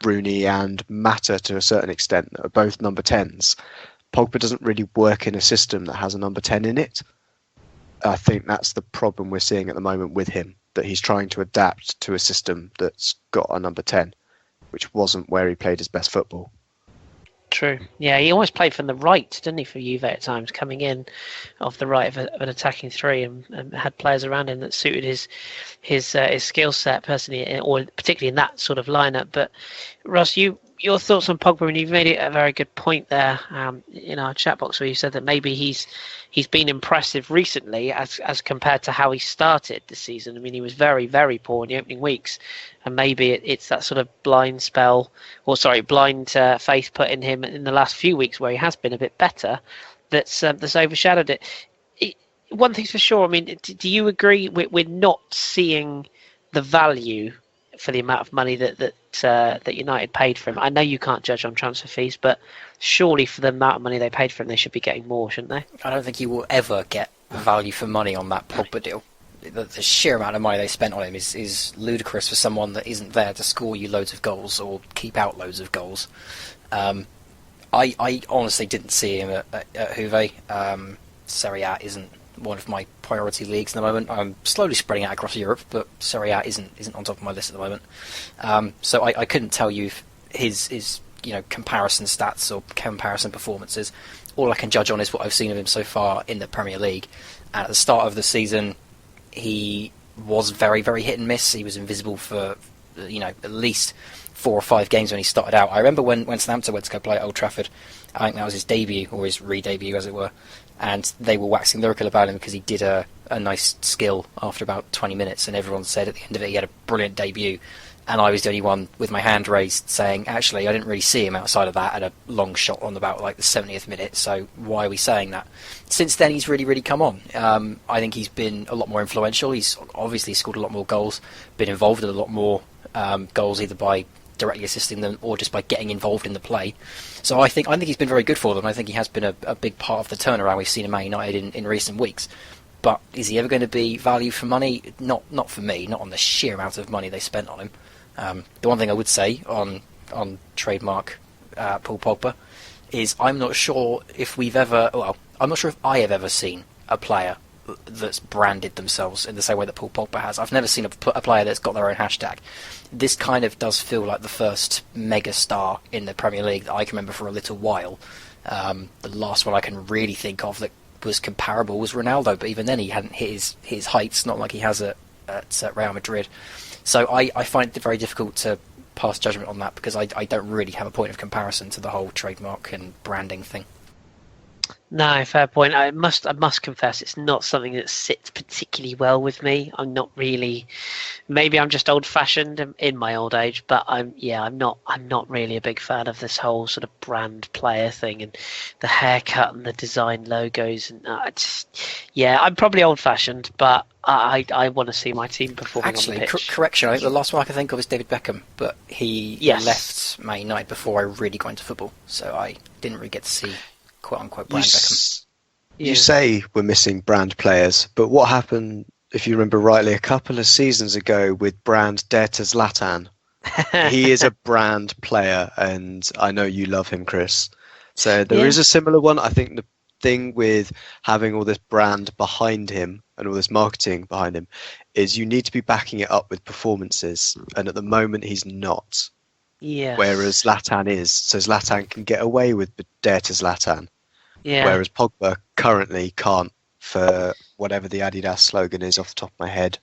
Rooney and Mata to a certain extent that are both number 10s, Pogba doesn't really work in a system that has a number 10 in it. I think that's the problem we're seeing at the moment with him, that he's trying to adapt to a system that's got a number 10, which wasn't where he played his best football. True. Yeah, he always played from the right, didn't he, for Juve at times, coming in off the right of an attacking three, and had players around him that suited his skill set personally, or particularly in that sort of lineup. But Ross, your thoughts on Pogba, and you've made it a very good point there in our chat box, where you said that maybe he's been impressive recently as compared to how he started the season. I mean, he was very, very poor in the opening weeks, and maybe it's that sort of blind faith put in him in the last few weeks where he has been a bit better that's overshadowed it. One thing's for sure, I mean, do you agree we're not seeing the value for the amount of money that United paid for him? I know you can't judge on transfer fees, but surely for the amount of money they paid for him, they should be getting more, shouldn't they? I don't think he will ever get value for money on that Pogba deal. The sheer amount of money they spent on him is ludicrous for someone that isn't there to score you loads of goals or keep out loads of goals. I honestly didn't see him at Juve. Serie A isn't one of my priority leagues at the moment. I'm slowly spreading out across Europe, but Serie A isn't on top of my list at the moment. So I couldn't tell you his comparison stats or comparison performances. All I can judge on is what I've seen of him so far in the Premier League. And at the start of the season, he was very, very hit and miss. He was invisible for at least 4 or 5 games when he started out. I remember when Southampton went to go play at Old Trafford. I think that was his debut, or his re-debut as it were, and they were waxing lyrical about him because he did a nice skill after about 20 minutes, and everyone said at the end of it he had a brilliant debut. And I was the only one with my hand raised saying, actually, I didn't really see him outside of that at a long shot on about like the 70th minute, so why are we saying that? Since then, he's really, really come on. I think he's been a lot more influential. He's obviously scored a lot more goals, been involved in a lot more goals, either by directly assisting them or just by getting involved in the play. So I think he's been very good for them. I think he has been a big part of the turnaround we've seen in Man United in recent weeks. But is he ever going to be value for money? Not for me, not on the sheer amount of money they spent on him. The one thing I would say on trademark Paul Pogba is I'm not sure if I have ever seen a player that's branded themselves in the same way that Paul Pogba has. I've never seen a player that's got their own hashtag. This kind of does feel like the first mega star in the Premier League that I can remember for a little while. The last one I can really think of that was comparable was Ronaldo, but even then he hadn't hit his heights, not like he has at Real Madrid. So I find it very difficult to pass judgment on that because I don't really have a point of comparison to the whole trademark and branding thing. No, fair point. I must confess, it's not something that sits particularly well with me. I'm not really. Maybe I'm just old-fashioned in my old age, but I'm not really a big fan of this whole sort of brand player thing and the haircut and the design logos and I'm probably old-fashioned, but I want to see my team performing Actually, on the pitch. Correction. I think the last one I can think of is David Beckham, but he left Man United before I really got into football, so I didn't really get to see quote-unquote brand Beckham. You say we're missing brand players, but what happened, if you remember rightly, a couple of seasons ago with brand Dare to Zlatan? He is a brand player, and I know you love him, Kris. So there is a similar one. I think the thing with having all this brand behind him and all this marketing behind him is you need to be backing it up with performances, and at the moment he's not. Yeah. Whereas Zlatan is. So Zlatan can get away with Dare to Zlatan. Yeah. Whereas Pogba currently can't, for whatever the Adidas slogan is off the top of my head.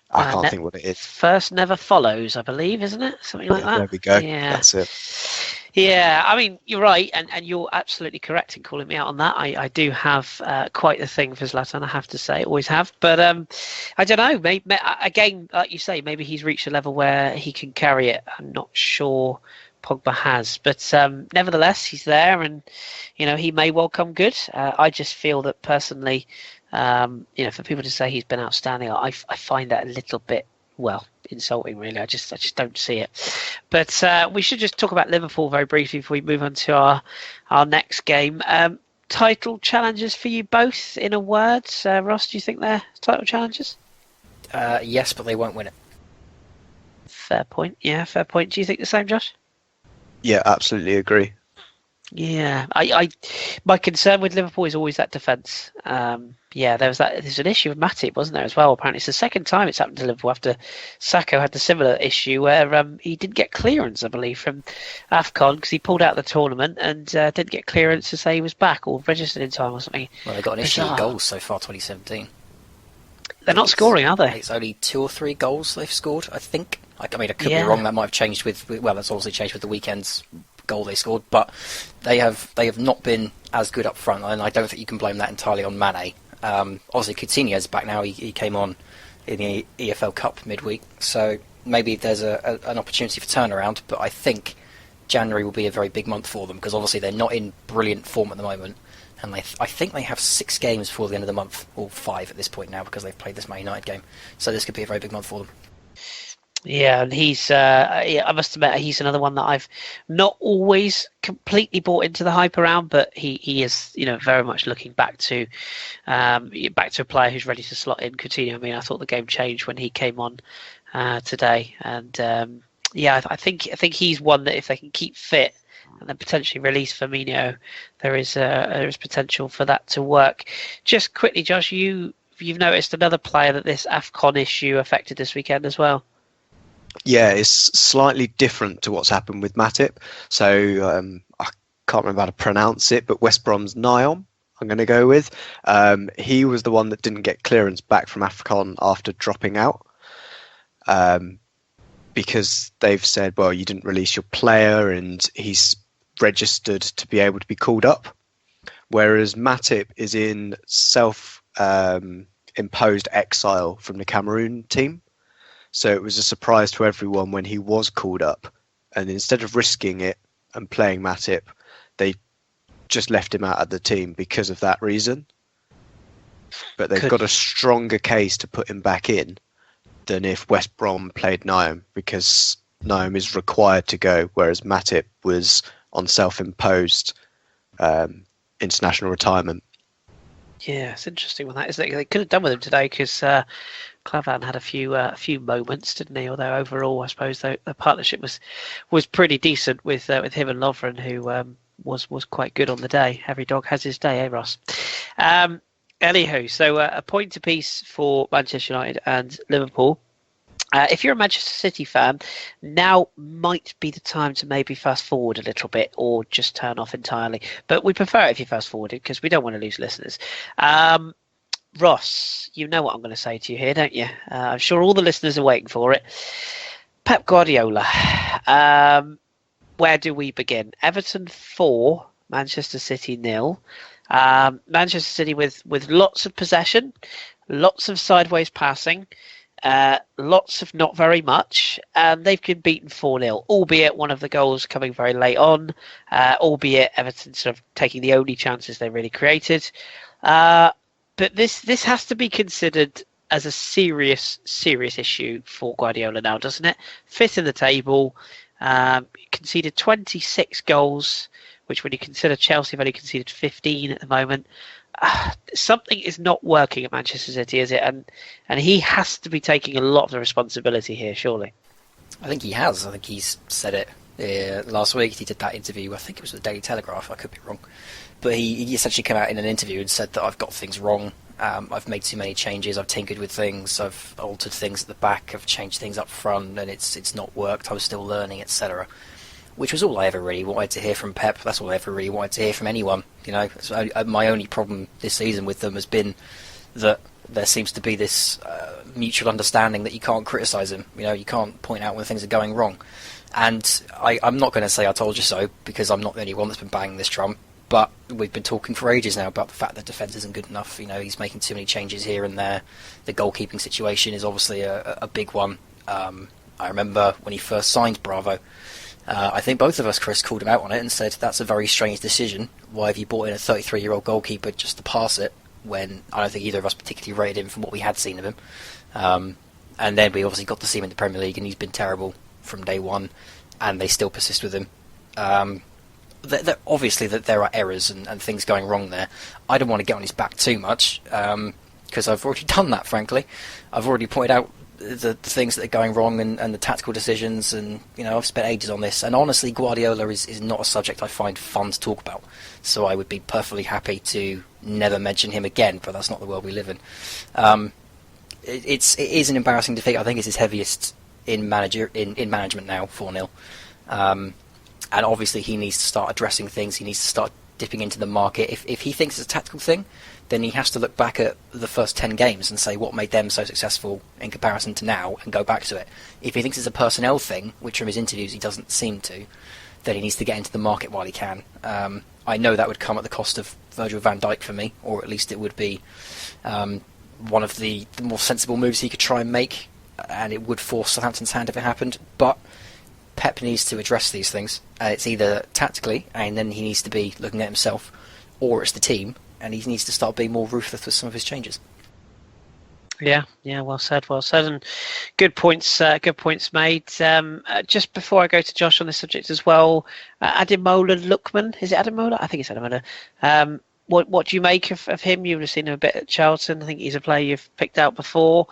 I can't think what it is. First never follows, I believe, isn't it? Something like that. There we go. Yeah. That's it. Yeah, I mean, you're right, and you're absolutely correct in calling me out on that. I do have quite the thing for Zlatan, I have to say, always have. But I don't know, maybe, again, like you say, maybe he's reached a level where he can carry it. I'm not sure Pogba has, but nevertheless, he's there, and he may well come good. I just feel that personally, for people to say he's been outstanding, I find that a little bit insulting, really. I just don't see it. But we should just talk about Liverpool very briefly before we move on to our next game. Title challenges for you both, in a word. Ross, do you think they're title challenges? Yes, but they won't win it. Fair point. Yeah, fair point. Do you think the same, Josh? Yeah, absolutely agree. Yeah, my concern with Liverpool is always that defence. There's an issue with Matip, wasn't there, as well? Apparently, it's the second time it's happened to Liverpool after Sacco had the similar issue where he didn't get clearance, I believe, from AFCON because he pulled out of the tournament and didn't get clearance to say he was back or registered in time or something. Well, they got an issue with goals so far, 2017. They're not scoring, are they? It's only 2 or 3 goals they've scored, I think. I mean, I could be wrong. That might have changed that's obviously changed with the weekend's goal they scored, but they have not been as good up front, and I don't think you can blame that entirely on Mane. Obviously, Coutinho's back now. He came on in the EFL Cup midweek, so maybe there's an opportunity for turnaround, but I think January will be a very big month for them because obviously they're not in brilliant form at the moment, and I think they have 6 games before the end of the month, or 5 at this point now because they've played this Man United game, so this could be a very big month for them. Yeah, and he's, I must admit, he's another one that I've not always completely bought into the hype around, but he is, very much looking back to a player who's ready to slot in. Coutinho, I mean, I thought the game changed when he came on today, and I think he's one that if they can keep fit and then potentially release Firmino, there is potential for that to work. Just quickly, Josh, you've noticed another player that this AFCON issue affected this weekend as well. Yeah, it's slightly different to what's happened with Matip. So I can't remember how to pronounce it, but West Brom's Nyom, I'm going to go with. He was the one that didn't get clearance back from AFCON after dropping out. Because they've said, well, you didn't release your player and he's registered to be able to be called up. Whereas Matip is in self-imposed exile from the Cameroon team. So it was a surprise to everyone when he was called up. And instead of risking it and playing Matip, they just left him out of the team because of that reason. But they've got a stronger case to put him back in than if West Brom played Nyom, because Nyom is required to go, whereas Matip was on self-imposed international retirement. Yeah, it's interesting with that, isn't it? They could have done with him today because Clavan had a few moments, didn't he? Although overall, I suppose the partnership was pretty decent with him and Lovren, who was quite good on the day. Every dog has his day, eh, Ross? Anywho, so a point apiece for Manchester United and Liverpool. If you're a Manchester City fan, now might be the time to maybe fast forward a little bit or just turn off entirely. But we prefer it if you fast forwarded because we don't want to lose listeners. Ross, you know what I'm going to say to you here, don't you? I'm sure all the listeners are waiting for it. Pep Guardiola. Where do we begin? Everton 4, Manchester City 0. Manchester City with lots of possession, lots of sideways passing, lots of not very much, and they've been beaten 4-0, albeit one of the goals coming very late on, albeit Everton sort of taking the only chances they really created. But this has to be considered as a serious issue for Guardiola now, doesn't it? Fifth in the table, conceded 26 goals, which when you consider Chelsea have only conceded 15 at the moment, something is not working at Manchester City, is it? And he has to be taking a lot of the responsibility here, surely. I think he has. I think he's said it last week. He did that interview, I think it was the Daily Telegraph, I could be wrong. But he essentially came out in an interview and said that I've got things wrong. I've made too many changes. I've tinkered with things. I've altered things at the back. I've changed things up front, and it's not worked. I was still learning, etc. Which was all I ever really wanted to hear from Pep. That's all I ever really wanted to hear from anyone. You know, so my only problem this season with them has been that there seems to be this mutual understanding that you can't criticise him. You know, you can't point out when things are going wrong. And I'm not going to say I told you so, because I'm not the only one that's been banging this drum. But we've been talking for ages now about the fact that defence isn't good enough. You know, he's making too many changes here and there. The goalkeeping situation is obviously a big one. I remember when he first signed Bravo. I think both of us, Kris, called him out on it and said that's a very strange decision. Why have you brought in a 33-year-old goalkeeper just to pass it when I don't think either of us particularly rated him from what we had seen of him? And then we obviously got to see him in the Premier League and he's been terrible from day one, and they still persist with him. Obviously that there are errors and things going wrong there. I don't want to get on his back too much because I've already done that, frankly. I've already pointed out the things that are going wrong and the tactical decisions, and you know, I've spent ages on this, and honestly Guardiola is not a subject I find fun to talk about, so I would be perfectly happy to never mention him again, but that's not the world we live in. It is an embarrassing defeat. I think it's his heaviest in management now, 4-0, and obviously he needs to start addressing things. He needs to start dipping into the market. If he thinks it's a tactical thing, then he has to look back at the first 10 games and say what made them so successful in comparison to now and go back to it. If he thinks it's a personnel thing, which from his interviews he doesn't seem to, then he needs to get into the market while he can. I know that would come at the cost of Virgil van Dijk for me, or at least it would be one of the more sensible moves he could try and make, and it would force Southampton's hand if it happened. But Pep needs to address these things. It's either tactically, and then he needs to be looking at himself, or it's the team, and he needs to start being more ruthless with some of his changes. Yeah, well said, and good points made. Just before I go to Josh on this subject as well, Ademola Lookman, is it Ademola? I think it's Ademola. What do you make of him? You've seen him a bit at Charlton. I think he's a player you've picked out before.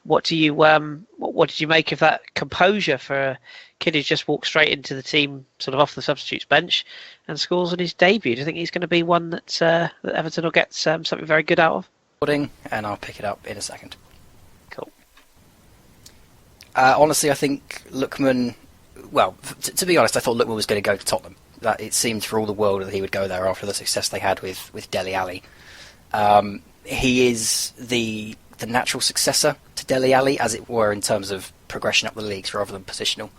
What do you what did you make of that composure for a kid who's just walked straight into the team, sort of off the substitutes bench, and scores on his debut? Do you think he's going to be one that Everton will get something very good out of? And I'll pick it up in a second. Cool. Honestly, I think Lookman. Well, to be honest, I thought Lookman was going to go to Tottenham. That it seemed for all the world that he would go there after the success they had with Dele Alli. He is the natural successor to Dele Alli, as it were, in terms of progression up the leagues rather than positional.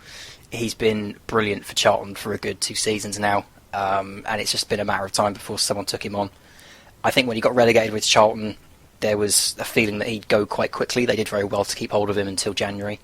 He's been brilliant for Charlton for a good 2 seasons now, and it's just been a matter of time before someone took him on. I think when he got relegated with Charlton, there was a feeling that he'd go quite quickly. They did very well to keep hold of him until January,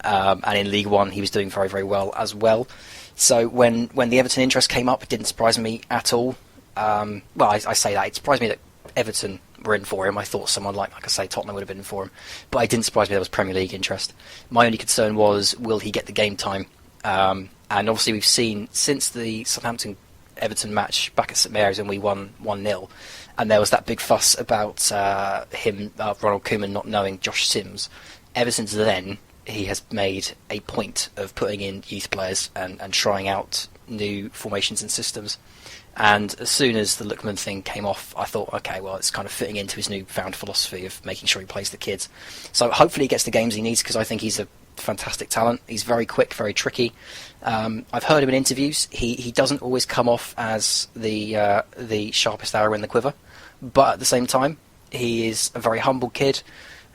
and in League One he was doing very, very well as well. So when the Everton interest came up, it didn't surprise me at all. I say that. It surprised me that Everton were in for him. I thought someone like I say, Tottenham would have been in for him. But it didn't surprise me there was Premier League interest. My only concern was, will he get the game time? And obviously we've seen, since the Southampton-Everton match back at St Mary's when we won 1-0, and there was that big fuss about Ronald Koeman not knowing Josh Sims. Ever since then, he has made a point of putting in youth players and trying out new formations and systems. And as soon as the Lookman thing came off, I thought, okay, well, it's kind of fitting into his newfound philosophy of making sure he plays the kids. So hopefully he gets the games he needs, because I think he's a fantastic talent. He's very quick, very tricky. I've heard him in interviews. He doesn't always come off as the sharpest arrow in the quiver, but at the same time, he is a very humble kid.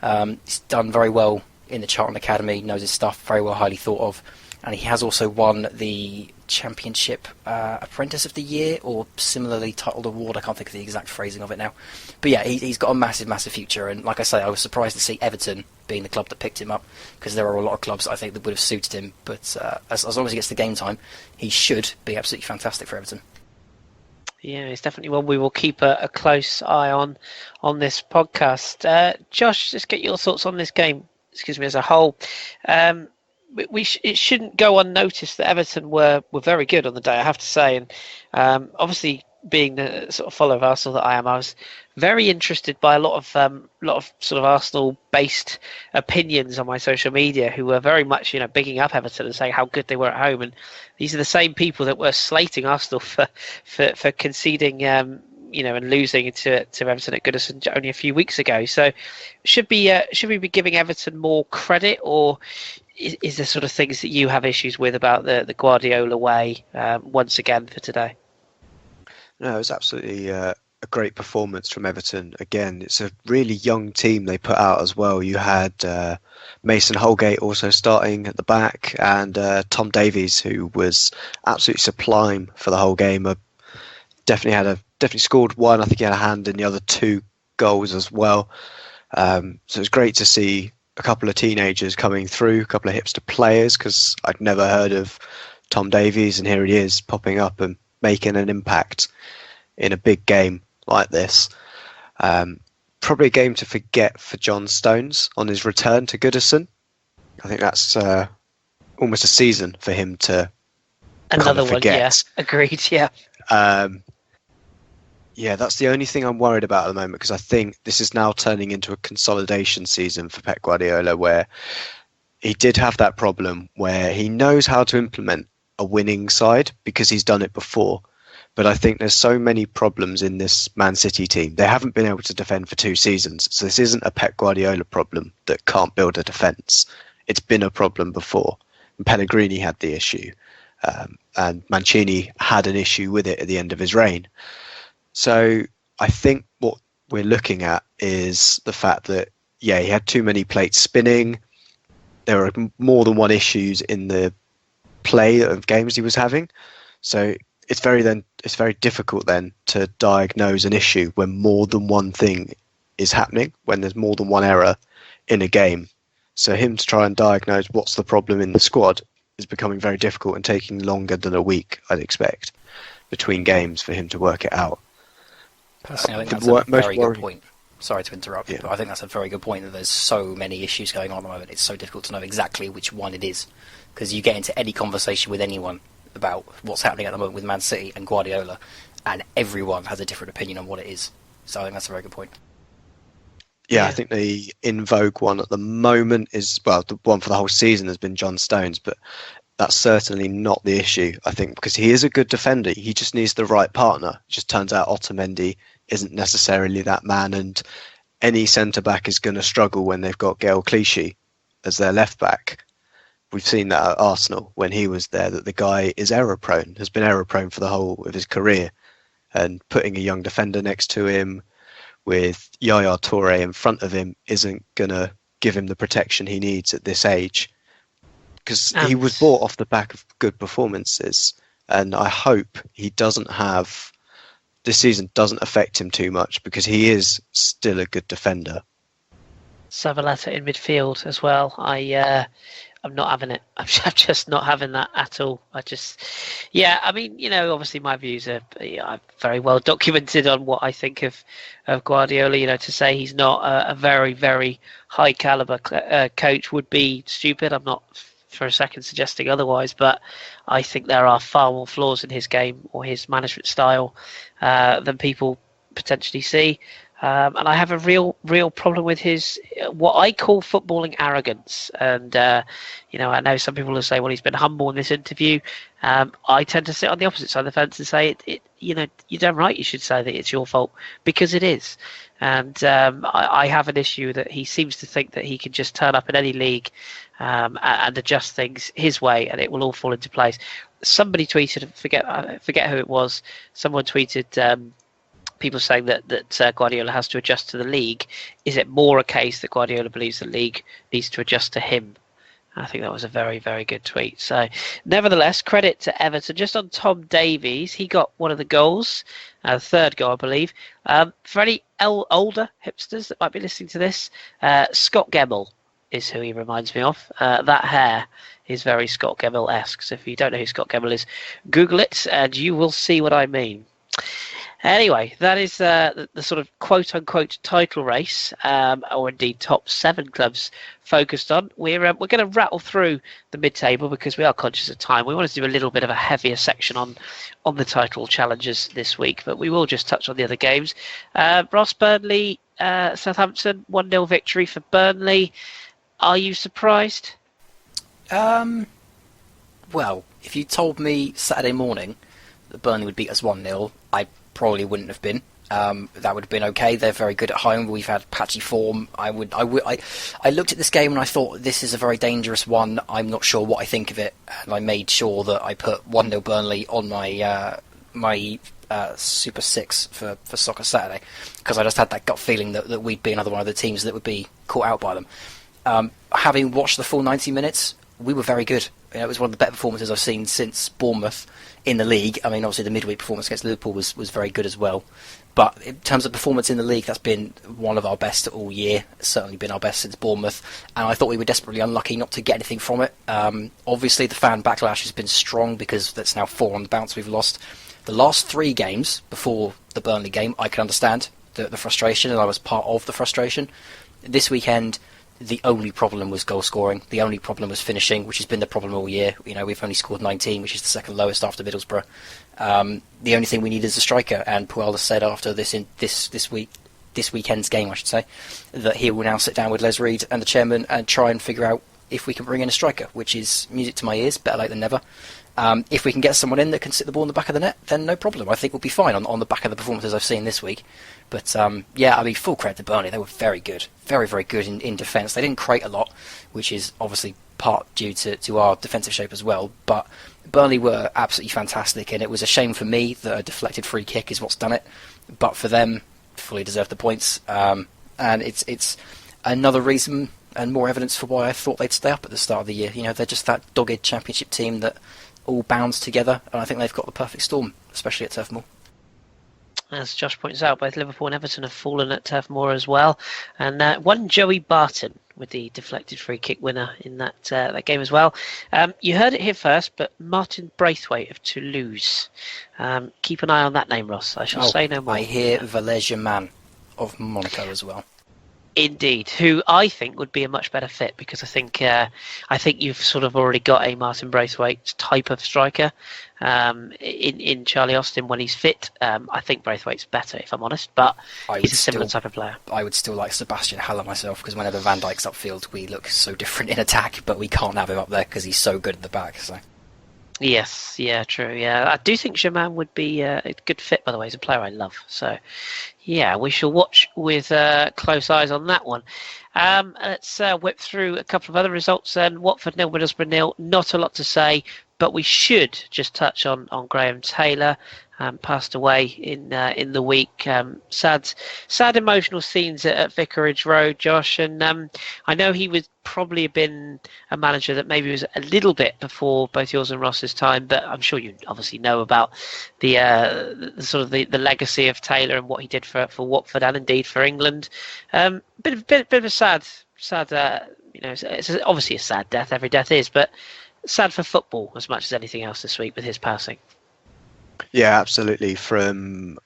He's done very well in the Charlton Academy, knows his stuff, very well, highly thought of, and he has also won the Championship Apprentice of the Year, or similarly titled award. I can't think of the exact phrasing of it now, but yeah, he's got a massive future. And like I say, I was surprised to see Everton being the club that picked him up, because there are a lot of clubs I think that would have suited him, but as long as he gets the game time, he should be absolutely fantastic for Everton. Yeah, it's definitely one we will keep a close eye on this podcast. Josh, just get your thoughts on this game, as a whole. It shouldn't go unnoticed that Everton were very good on the day, I have to say. And obviously, being the sort of follower of Arsenal that I am, I was very interested by a lot of sort of Arsenal-based opinions on my social media, who were very much bigging up Everton and saying how good they were at home. And these are the same people that were slating Arsenal for conceding and losing to Everton at Goodison only a few weeks ago. So should we be giving Everton more credit, or is there sort of things that you have issues with about the Guardiola way once again for today? No, it was absolutely a great performance from Everton. Again, it's a really young team they put out as well. You had Mason Holgate also starting at the back, and Tom Davies, who was absolutely sublime for the whole game. Definitely scored one. I think he had a hand in the other 2 goals as well. So it was great to see a couple of teenagers coming through, a couple of hipster players, because I'd never heard of Tom Davies, and here he is popping up and making an impact in a big game like this. Probably a game to forget for John Stones on his return to Goodison. I think that's almost a season for him to another one. Yeah, agreed. Yeah. Yeah, that's the only thing I'm worried about at the moment, because I think this is now turning into a consolidation season for Pep Guardiola, where he did have that problem where he knows how to implement a winning side because he's done it before. But I think there's so many problems in this Man City team. They haven't been able to defend for 2 seasons. So this isn't a Pep Guardiola problem that can't build a defence. It's been a problem before. And Pellegrini had the issue. And Mancini had an issue with it at the end of his reign. So I think what we're looking at is the fact that, he had too many plates spinning. There were more than one issues in the play of games he was having. So it's very difficult then to diagnose an issue when more than one thing is happening, when there's more than one error in a game. So him to try and diagnose what's the problem in the squad is becoming very difficult and taking longer than a week, I'd expect, between games for him to work it out. Personally, I think that's a very good point. Sorry to interrupt, but I think that's a very good point, that there's so many issues going on at the moment. It's so difficult to know exactly which one it is, because you get into any conversation with anyone about what's happening at the moment with Man City and Guardiola, and everyone has a different opinion on what it is. So I think that's a very good point. Yeah, I think the in vogue one at the moment is, well, the one for the whole season has been John Stones, but that's certainly not the issue, I think, because he is a good defender. He just needs the right partner. It just turns out Otamendi isn't necessarily that man, and any centre-back is going to struggle when they've got Gael Clichy as their left-back. We've seen that at Arsenal when he was there, that the guy is error-prone, has been error-prone for the whole of his career, and putting a young defender next to him with Yaya Toure in front of him isn't going to give him the protection he needs at this age, because he was bought off the back of good performances, and I hope he doesn't have, this season doesn't affect him too much, because he is still a good defender. Zabaleta in midfield as well. I'm not having it. I'm just not having that at all. I mean, obviously my views are very well documented on what I think of Guardiola. To say he's not a very, very high caliber coach would be stupid. I'm not for a second suggesting otherwise, but I think there are far more flaws in his game or his management style than people potentially see. And I have a real problem with his what I call footballing arrogance. And I know some people will say, well, he's been humble in this interview. I tend to sit on the opposite side of the fence and say, you're damn right. You should say that it's your fault, because it is. And I have an issue that he seems to think that he can just turn up in any league and adjust things his way, and it will all fall into place. Somebody tweeted, forget who it was. Someone tweeted. People saying that Guardiola has to adjust to the league. Is it more a case that Guardiola believes the league needs to adjust to him? I think that was a very, very good tweet. So, nevertheless, credit to Everton. Just on Tom Davies, he got one of the goals, the third goal, I believe. For any older hipsters that might be listening to this, Scott Gemmell is who he reminds me of. That hair is very Scott Gemmell-esque. So if you don't know who Scott Gemmell is, Google it and you will see what I mean. Anyway, that is the sort of quote-unquote title race, or indeed top 7 clubs focused on. We're going to rattle through the mid-table because we are conscious of time. We want to do a little bit of a heavier section on the title challenges this week, but we will just touch on the other games. Ross, Burnley, Southampton, 1-0 victory for Burnley. Are you surprised? Well, if you told me Saturday morning that Burnley would beat us 1-0, I probably wouldn't have been. That would have been okay. They're very good at home. We've had patchy form. I looked at this game and I thought, this is a very dangerous one. I'm not sure what I think of it, and I made sure that I put 1-0 Burnley on my Super 6 for Soccer Saturday, because I just had that gut feeling that we'd be another one of the teams that would be caught out by them. Having watched the full 90 minutes, we were very good. It was one of the better performances I've seen since Bournemouth in the league. I mean, obviously the midweek performance against Liverpool was very good as well. But in terms of performance in the league, that's been one of our best all year. It's certainly been our best since Bournemouth. And I thought we were desperately unlucky not to get anything from it. Obviously, the fan backlash has been strong, because that's now 4 on the bounce we've lost. The last 3 games before the Burnley game, I could understand the frustration, and I was part of the frustration. This weekend, the only problem was goal scoring. The only problem was finishing, which has been the problem all year. We've only scored 19, which is the second lowest after Middlesbrough. The only thing we need is a striker, and Puel said after this weekend's game, I should say, that he will now sit down with Les Reed and the chairman and try and figure out if we can bring in a striker, which is music to my ears. Better late than never. If we can get someone in that can sit the ball in the back of the net, then no problem. I think we'll be fine on the back of the performances I've seen this week. But full credit to Burnley. They were very good, very, very good in defence. They didn't create a lot, which is obviously part due to our defensive shape as well. But Burnley were absolutely fantastic, and it was a shame for me that a deflected free kick is what's done it. But for them, fully deserved the points. And it's another reason and more evidence for why I thought they'd stay up at the start of the year. They're just that dogged championship team that all bounds together, and I think they've got the perfect storm, especially at Turf Moor. As Josh points out, both Liverpool and Everton have fallen at Turf Moor as well, and one Joey Barton with the deflected free kick winner in that game as well. You heard it here first, but Martin Braithwaite of Toulouse. Keep an eye on that name, Ross. I shall say no more. I hear Valère Germain of Monaco as well. Indeed, who I think would be a much better fit, because I think you've sort of already got a Martin Braithwaite type of striker in Charlie Austin when he's fit. I think Braithwaite's better, if I'm honest, but he's a similar type of player. I would still like Sebastian Haller myself, because whenever Van Dijk's upfield, we look so different in attack, but we can't have him up there because he's so good at the back. So. Yes, yeah, true. Yeah, I do think Germain would be a good fit, by the way. He's a player I love. So, yeah, we shall watch with close eyes on that one. Let's whip through a couple of other results then. Watford 0, Middlesbrough 0. Not a lot to say, but we should just touch on Graham Taylor. Passed away in the week. Sad emotional scenes at Vicarage Road, Josh. And I know he was probably been a manager that maybe was a little bit before both yours and Ross's time, but I'm sure you obviously know about the sort of the legacy of Taylor and what he did for Watford and indeed for England. Bit of a sad. It's obviously a sad death. Every death is, but sad for football as much as anything else this week with his passing. Yeah, absolutely. From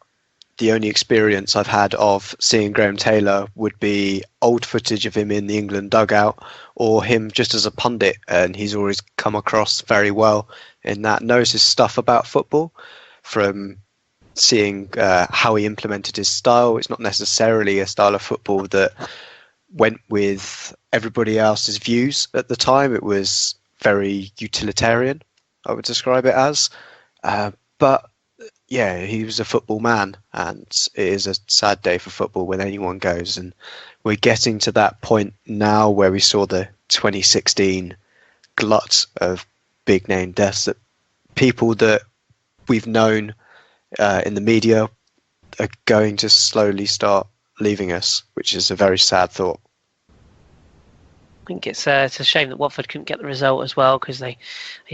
the only experience I've had of seeing Graham Taylor would be old footage of him in the England dugout, or him just as a pundit, and he's always come across very well in that, knows his stuff about football. From seeing how he implemented his style, it's not necessarily a style of football that went with everybody else's views at the time. It was very utilitarian, I would describe it as. But yeah, he was a football man, and it is a sad day for football when anyone goes. And we're getting to that point now where we saw the 2016 glut of big name deaths, that people that we've known in the media are going to slowly start leaving us, which is a very sad thought. I think it's a shame that Watford couldn't get the result as well, because they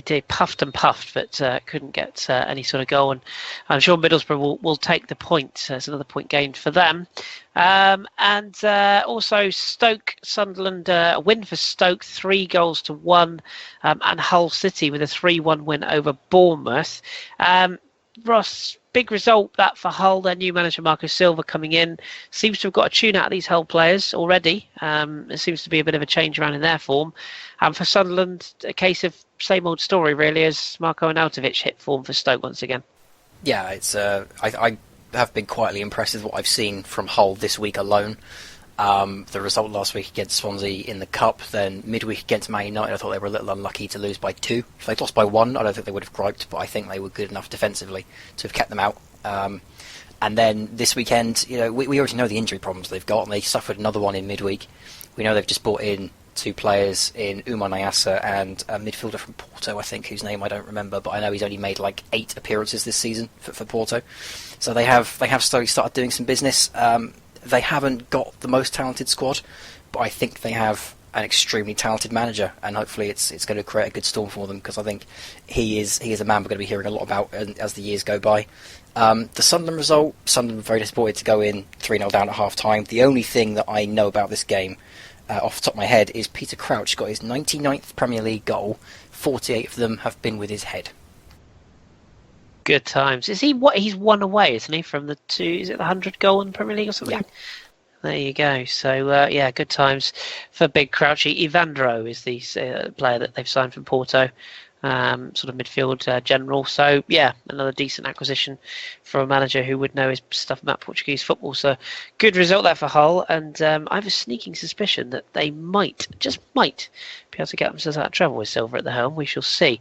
did puffed and puffed, but couldn't get any sort of goal. And I'm sure Middlesbrough will take the point. It's another point gained for them. And also Stoke, Sunderland, a win for Stoke, 3-1, and Hull City with a 3-1 win over Bournemouth. Ross, big result that for Hull. Their new manager Marco Silva coming in seems to have got a tune out of these Hull players already. There seems to be a bit of a change around in their form. And for Sunderland, a case of same old story really, as Marko Arnautovic hit form for Stoke once again. Yeah, it's I have been quietly impressed with what I've seen from Hull this week alone. The result last week against Swansea in the Cup, then midweek against Man United, I thought they were a little unlucky to lose by 2. If they'd lost by 1, I don't think they would have griped, but I think they were good enough defensively to have kept them out. And then this weekend, we already know the injury problems they've got, and they suffered another one in midweek. We know they've just brought in 2 players in Oumar Niassa and a midfielder from Porto, I think, whose name I don't remember, but I know he's only made like 8 appearances this season for Porto. So they have slowly started doing some business. They haven't got the most talented squad, but I think they have an extremely talented manager, and hopefully it's going to create a good storm for them, because I think he is a man we're going to be hearing a lot about as the years go by. The Sunderland result, Sunderland were very disappointed to go in 3-0 down at half-time. The only thing that I know about this game, off the top of my head, is Peter Crouch got his 99th Premier League goal. 48 of them have been with his head. Good times. Is he what? He's one away, isn't he, from the 2? Is it the 100 goal in the Premier League or something? Yeah. There you go. So yeah, good times for Big Crouchy. Ivandro is the player that they've signed from Porto, sort of midfield general. So yeah, another decent acquisition for a manager who would know his stuff about Portuguese football. So good result there for Hull, and I have a sneaking suspicion that they just might be able to get themselves out of trouble with Silva at the helm. We shall see.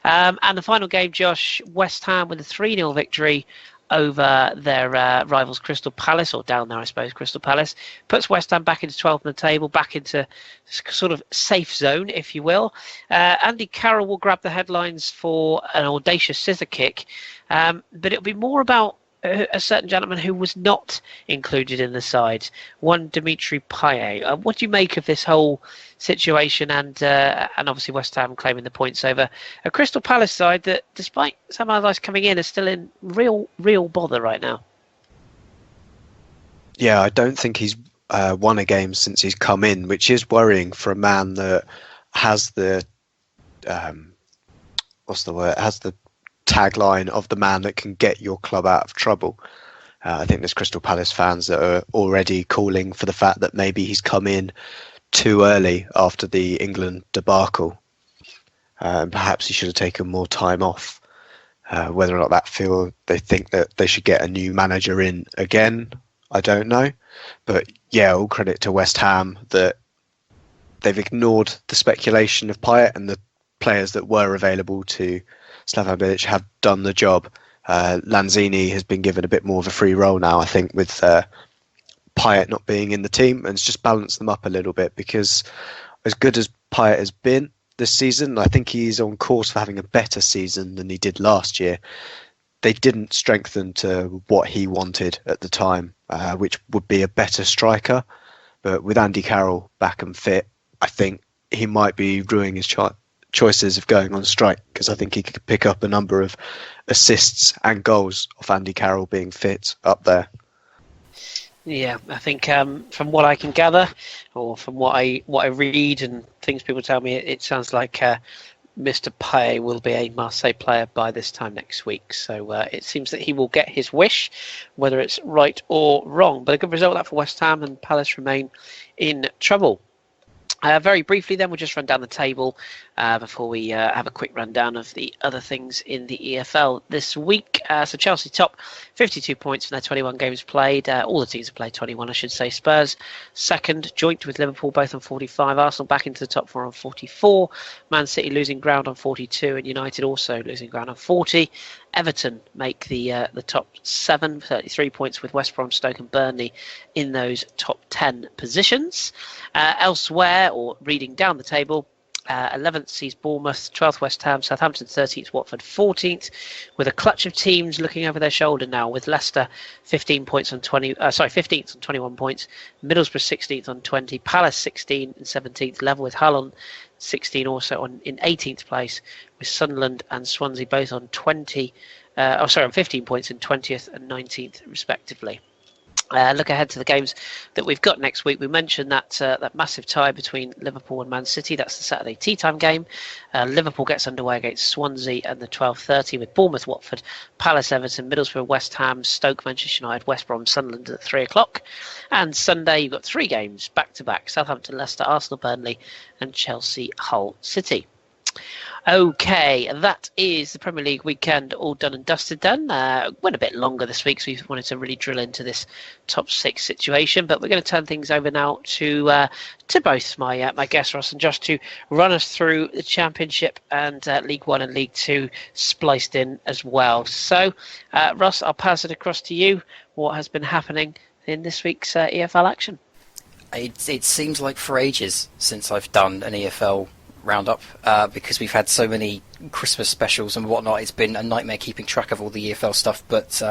And the final game, Josh, West Ham with a 3-0 victory over their rivals Crystal Palace, or down there I suppose, Crystal Palace, puts West Ham back into 12th on the table, back into sort of safe zone, if you will. Andy Carroll will grab the headlines for an audacious scissor kick, but it'll be more about a certain gentleman who was not included in the side, one Dimitri Payet. What do you make of this whole situation, and obviously West Ham claiming the points over a Crystal Palace side that, despite some allies coming in, are still in real bother right now? Yeah, I don't think he's won a game since he's come in, which is worrying for a man that has the has the tagline of the man that can get your club out of trouble. I think there's Crystal Palace fans that are already calling for the fact that maybe he's come in too early after the England debacle. Perhaps he should have taken more time off. Whether or not they think that they should get a new manager in again, I don't know. But yeah, all credit to West Ham that they've ignored the speculation of Payet, and the players that were available to Slaven Bilic have done the job. Lanzini has been given a bit more of a free role now, I think, with Payet not being in the team, and it's just balanced them up a little bit, because as good as Payet has been this season, I think he's on course for having a better season than he did last year. They didn't strengthen to what he wanted at the time, which would be a better striker. But with Andy Carroll back and fit, I think he might be ruining his choices of going on strike, because I think he could pick up a number of assists and goals off Andy Carroll being fit up there. Yeah, I think from what I can gather, or from what I read and things people tell me, it sounds like Mr. Payet will be a Marseille player by this time next week. So it seems that he will get his wish, whether it's right or wrong. But a good result that for West Ham, and Palace remain in trouble. Very briefly then, we'll just run down the table before we have a quick rundown of the other things in the EFL this week. So Chelsea top, 52 points from their 21 games played. All the teams have played 21, I should say. Spurs second, joint with Liverpool, both on 45. Arsenal back into the top four on 44. Man City losing ground on 42, and United also losing ground on 40. Everton make the top 7, 33 points, with West Brom, Stoke and Burnley in those top 10 positions. Elsewhere, or reading down the table, 11th sees Bournemouth, 12th West Ham, Southampton 13th, Watford 14th, with a clutch of teams looking over their shoulder now, with Leicester 15th on 21 points, Middlesbrough 16th on 20, Palace 16 and 17th, level with Hull on 16 also in 18th place, with Sunderland and Swansea both on 15 points in 20th and 19th respectively. Look ahead to the games that we've got next week. We mentioned that massive tie between Liverpool and Man City. That's the Saturday tea time game. Liverpool gets underway against Swansea at the 12:30, with Bournemouth, Watford, Palace, Everton, Middlesbrough, West Ham, Stoke, Manchester United, West Brom, Sunderland at 3 o'clock. And Sunday you've got 3 games back to back: Southampton, Leicester, Arsenal, Burnley, and Chelsea, Hull City. Okay, that is the Premier League weekend all done and dusted then. Went a bit longer this week, so we wanted to really drill into this top 6 situation. But we're going to turn things over now to both my guests, Ross and Josh, to run us through the Championship and League 1 and League 2 spliced in as well. So, Ross, I'll pass it across to you. What has been happening in this week's EFL action? It seems like for ages since I've done an EFL roundup, because we've had so many Christmas specials and whatnot. It's been a nightmare keeping track of all the EFL stuff, but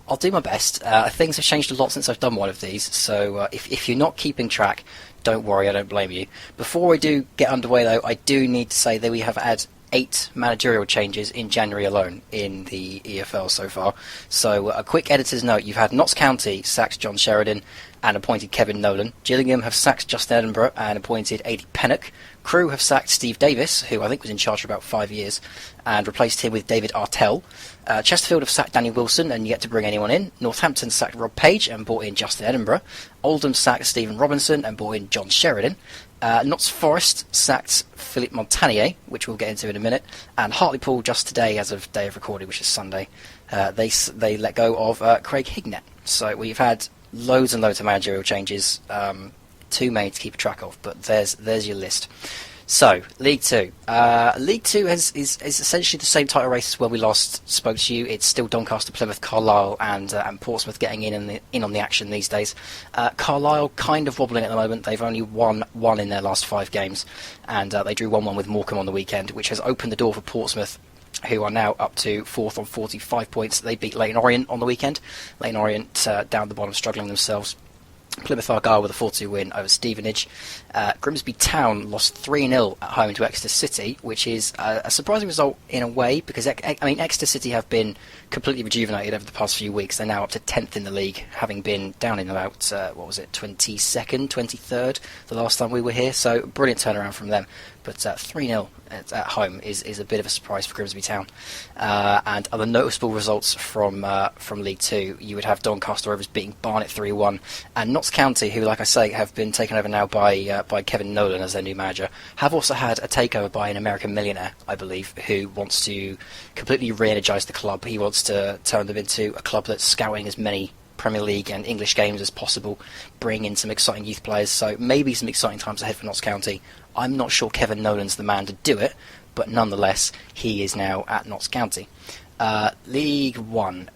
I'll do my best. Things have changed a lot since I've done one of these, so if you're not keeping track, don't worry, I don't blame you. Before I do get underway though, I do need to say that we have had 8 managerial changes in January alone in the EFL so far. So a quick editor's note: you've had Notts County sacked John Sheridan and appointed Kevin Nolan. Gillingham have sacked Justin Edinburgh and appointed Adi Pennock. Crewe have sacked Steve Davis, who I think was in charge for about 5 years, and replaced him with David Artell. Chesterfield have sacked Danny Wilson and yet to bring anyone in. Northampton sacked Rob Page and brought in Justin Edinburgh. Oldham sacked Stephen Robinson and brought in John Sheridan. Notts Forest sacked Philippe Montagnier, which we'll get into in a minute. And Hartlepool, just today, as of day of recording, which is Sunday, they let go of Craig Hignett. So we've had loads and loads of managerial changes, too many to keep track of, but there's your list. So, League 2. League 2 is essentially the same title race as when we last spoke to you. It's still Doncaster, Plymouth, Carlisle and Portsmouth getting in on the action these days. Carlisle kind of wobbling at the moment. They've only won one in their last 5 games, and they drew 1-1 with Morecambe on the weekend, which has opened the door for Portsmouth, who are now up to 4th on 45 points. They beat Leyton Orient on the weekend. Leyton Orient down the bottom, struggling themselves. Plymouth Argyle with a 4-2 win over Stevenage. Grimsby Town lost 3-0 at home to Exeter City, which is a surprising result in a way, because Exeter City have been completely rejuvenated over the past few weeks. They're now up to 10th in the league, having been down in about, 22nd, 23rd the last time we were here, so brilliant turnaround from them. But 3-0 at home is a bit of a surprise for Grimsby Town. And other noticeable results from League Two, you would have Doncaster Rovers beating Barnet 3-1, and Notts County, who, like I say, have been taken over now by Kevin Nolan as their new manager, have also had a takeover by an American millionaire, I believe, who wants to completely re-energise the club. He wants to turn them into a club that's scouting as many Premier League and English games as possible, bring in some exciting youth players, so maybe some exciting times ahead for Notts County. I'm not sure Kevin Nolan's the man to do it, but nonetheless, he is now at Notts County. League One.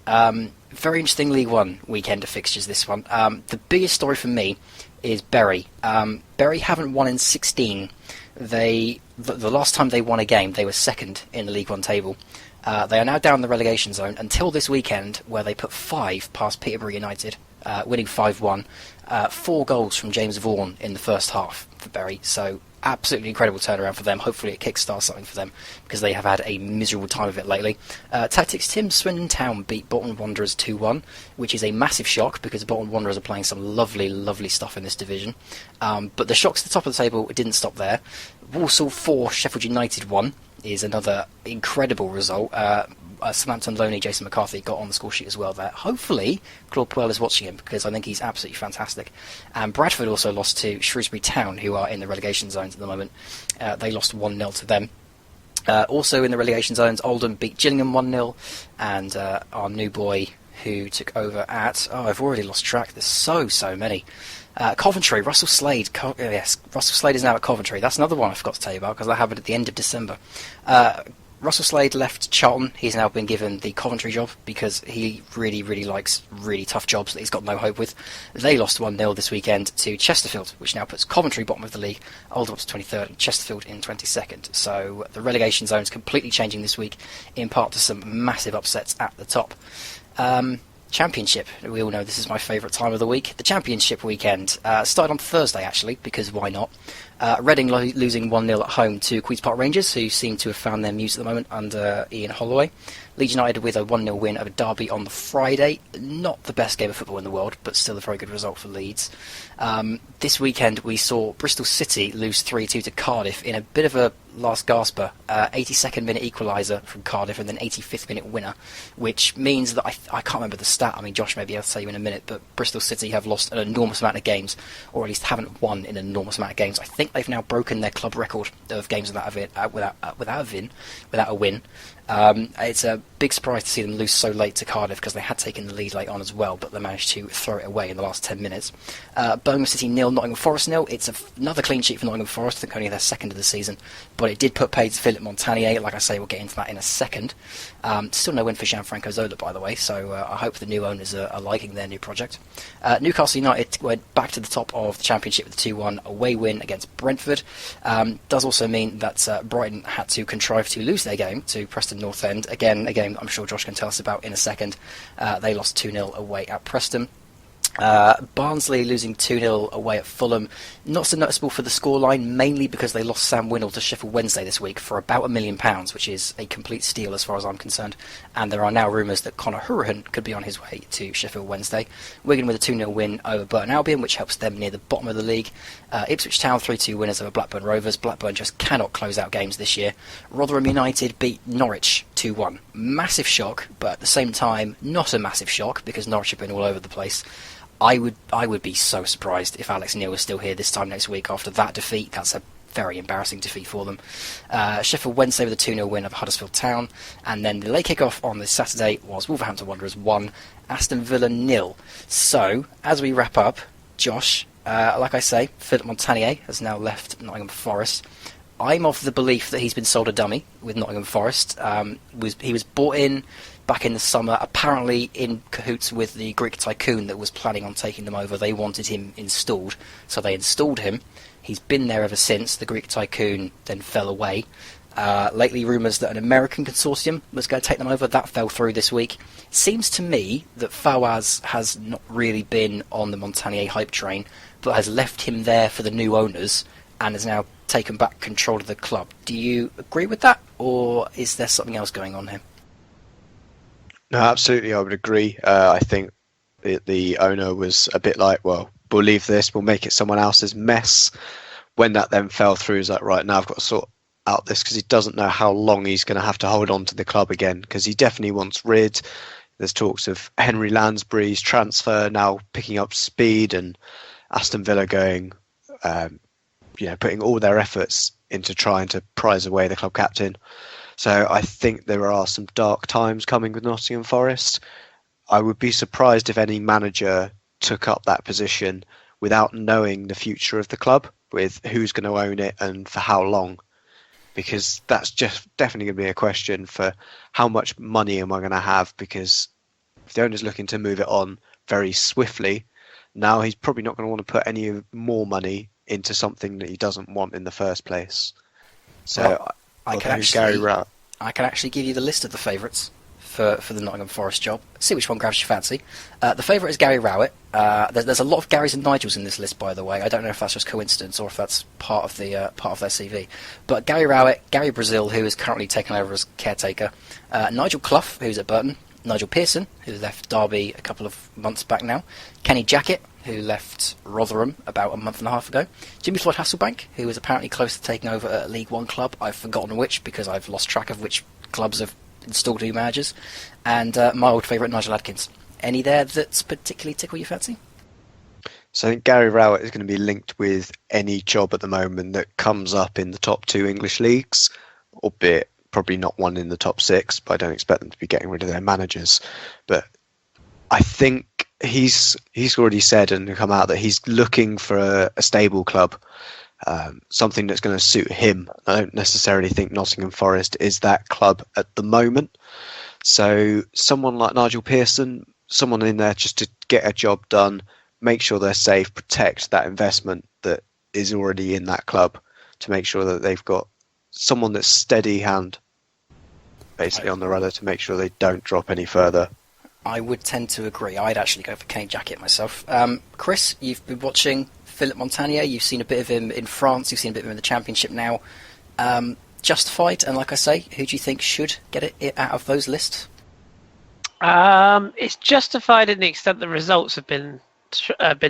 Very interesting League One weekend of fixtures, this one. The biggest story for me is Bury. Bury haven't won in 16. The last time they won a game, they were second in the League One table. They are now down in the relegation zone until this weekend, where they put 5 past Peterborough United, winning 5-1. 4 goals from James Vaughan in the first half for Bury, so absolutely incredible turnaround for them. Hopefully it kickstarts something for them, because they have had a miserable time of it lately. Tactics Tim, Swindon Town beat Bolton Wanderers 2-1, which is a massive shock, because Bolton Wanderers are playing some lovely, lovely stuff in this division. But the shocks at the top of the table didn't stop there. Walsall 4, Sheffield United 1 is another incredible result. Southampton loanee Jason McCarthy got on the score sheet as well there. Hopefully Claude Puel is watching him, because I think he's absolutely fantastic. And Bradford also lost to Shrewsbury Town, who are in the relegation zones at the moment. They lost 1-0 to them. Also in the relegation zones, Oldham beat Gillingham 1-0, and our new boy who took over at... I've already lost track. There's so many. Coventry, Russell Slade. Yes, Russell Slade is now at Coventry. That's another one I forgot to tell you about, because that happened at the end of December. Russell Slade left Charlton. He's now been given the Coventry job, because he really, really likes really tough jobs that he's got no hope with. They lost 1-0 this weekend to Chesterfield, which now puts Coventry bottom of the league, Oldham up to 23rd, and Chesterfield in 22nd. So the relegation zone is completely changing this week, in part to some massive upsets at the top. Championship. We all know this is my favourite time of the week. The Championship weekend started on Thursday, actually, because why not? Reading losing 1-0 at home to Queen's Park Rangers, who seem to have found their muse at the moment under Ian Holloway. Leeds United with a 1-0 win over Derby on the Friday. Not the best game of football in the world, but still a very good result for Leeds. This weekend we saw Bristol City lose 3-2 to Cardiff in a bit of a last gasper. 82nd minute equaliser from Cardiff, and then 85th minute winner, which means that I can't remember the stat. I mean, Josh may be able to tell you in a minute, but Bristol City have lost an enormous amount of games, or at least haven't won in an enormous amount of games. I think they've now broken their club record of games without a win. It's a big surprise to see them lose so late to Cardiff, because they had taken the lead late on as well, but they managed to throw it away in the last 10 minutes. Birmingham City 0, Nottingham Forest 0. It's another clean sheet for Nottingham Forest. I think only their second of the season, but it did put paid to Philip Montagnier. Like I say, we'll get into that in a second. Still no win for Gianfranco Zola, by the way, so I hope the new owners are liking their new project. Newcastle United went back to the top of the Championship with a 2-1 away win against Brentford. Does also mean that Brighton had to contrive to lose their game to Preston North End. Again, a game I'm sure Josh can tell us about in a second. They lost 2-0 away at Preston. Barnsley losing 2-0 away at Fulham. Not so noticeable for the scoreline, mainly because they lost Sam Winnell to Sheffield Wednesday this week for about £1 million, which is a complete steal as far as I'm concerned. And there are now rumours that Conor Hurahan could be on his way to Sheffield Wednesday. Wigan with a 2-0 win over Burton Albion, which helps them near the bottom of the league. Ipswich Town 3-2 winners over Blackburn Rovers. Blackburn just cannot close out games this year. Rotherham United beat Norwich 2-1. Massive shock, but at the same time not a massive shock, because Norwich have been all over the place. I would be so surprised if Alex Neil was still here this time next week after that defeat. That's a very embarrassing defeat for them. Sheffield Wednesday with a 2-0 win over Huddersfield Town. And then the late kick-off on this Saturday was Wolverhampton Wanderers 1, Aston Villa 0. So, as we wrap up, Josh, like I say, Philip Montagnier has now left Nottingham Forest. I'm of the belief that he's been sold a dummy with Nottingham Forest. He was bought in back in the summer, apparently in cahoots with the Greek tycoon that was planning on taking them over. They wanted him installed, so they installed him. He's been there ever since. The Greek tycoon then fell away. Lately, rumours that an American consortium was going to take them over. That fell through this week. It seems to me that Fawaz has not really been on the Montagnier hype train, but has left him there for the new owners and has now taken back control of the club. Do you agree with that, or is there something else going on here? No, absolutely, I would agree. I think the owner was a bit like, well, we'll leave this, we'll make it someone else's mess. When that then fell through, he's like, right, now I've got to sort out this, because he doesn't know how long he's going to have to hold on to the club again, because he definitely wants rid. There's talks of Henry Lansbury's transfer now picking up speed, and Aston Villa going, putting all their efforts into trying to prize away the club captain. So I think there are some dark times coming with Nottingham Forest. I would be surprised if any manager took up that position without knowing the future of the club, with who's going to own it and for how long. Because that's just definitely going to be a question for how much money am I going to have, because if the owner's looking to move it on very swiftly, now he's probably not going to want to put any more money into something that he doesn't want in the first place. So well, I can actually give you the list of the favourites for the Nottingham Forest job. See which one grabs your fancy. The favourite is Gary Rowett. There's a lot of Garys and Nigels in this list, by the way. I don't know if that's just coincidence or if that's part of their CV. But Gary Rowett, Gary Brazil, who is currently taken over as caretaker, Nigel Clough, who's at Burton, Nigel Pearson, who left Derby a couple of months back now, Kenny Jackett, who left Rotherham about a month and a half ago, Jimmy Floyd Hasselbank, who is apparently close to taking over a League One club. I've forgotten which, because I've lost track of which clubs have installed new managers, and my old favourite, Nigel Adkins. Any there that's particularly tickle your fancy? So I think Gary Rowett is going to be linked with any job at the moment that comes up in the top 2 English leagues, albeit probably not one in the top 6, but I don't expect them to be getting rid of their managers. But I think he's already said and come out that he's looking for a stable club, something that's going to suit him. I don't necessarily think Nottingham Forest is that club at the moment. So someone like Nigel Pearson, someone in there just to get a job done, make sure they're safe, protect that investment that is already in that club, to make sure that they've got someone that's steady hand basically on the rudder to make sure they don't drop any further. I would tend to agree. I'd actually go for Kenny Jackett myself. Kris, you've been watching Philippe Montagnier. You've seen a bit of him in France. You've seen a bit of him in the Championship now. Justified, and like I say, who do you think should get it out of those lists? It's justified in the extent the results have been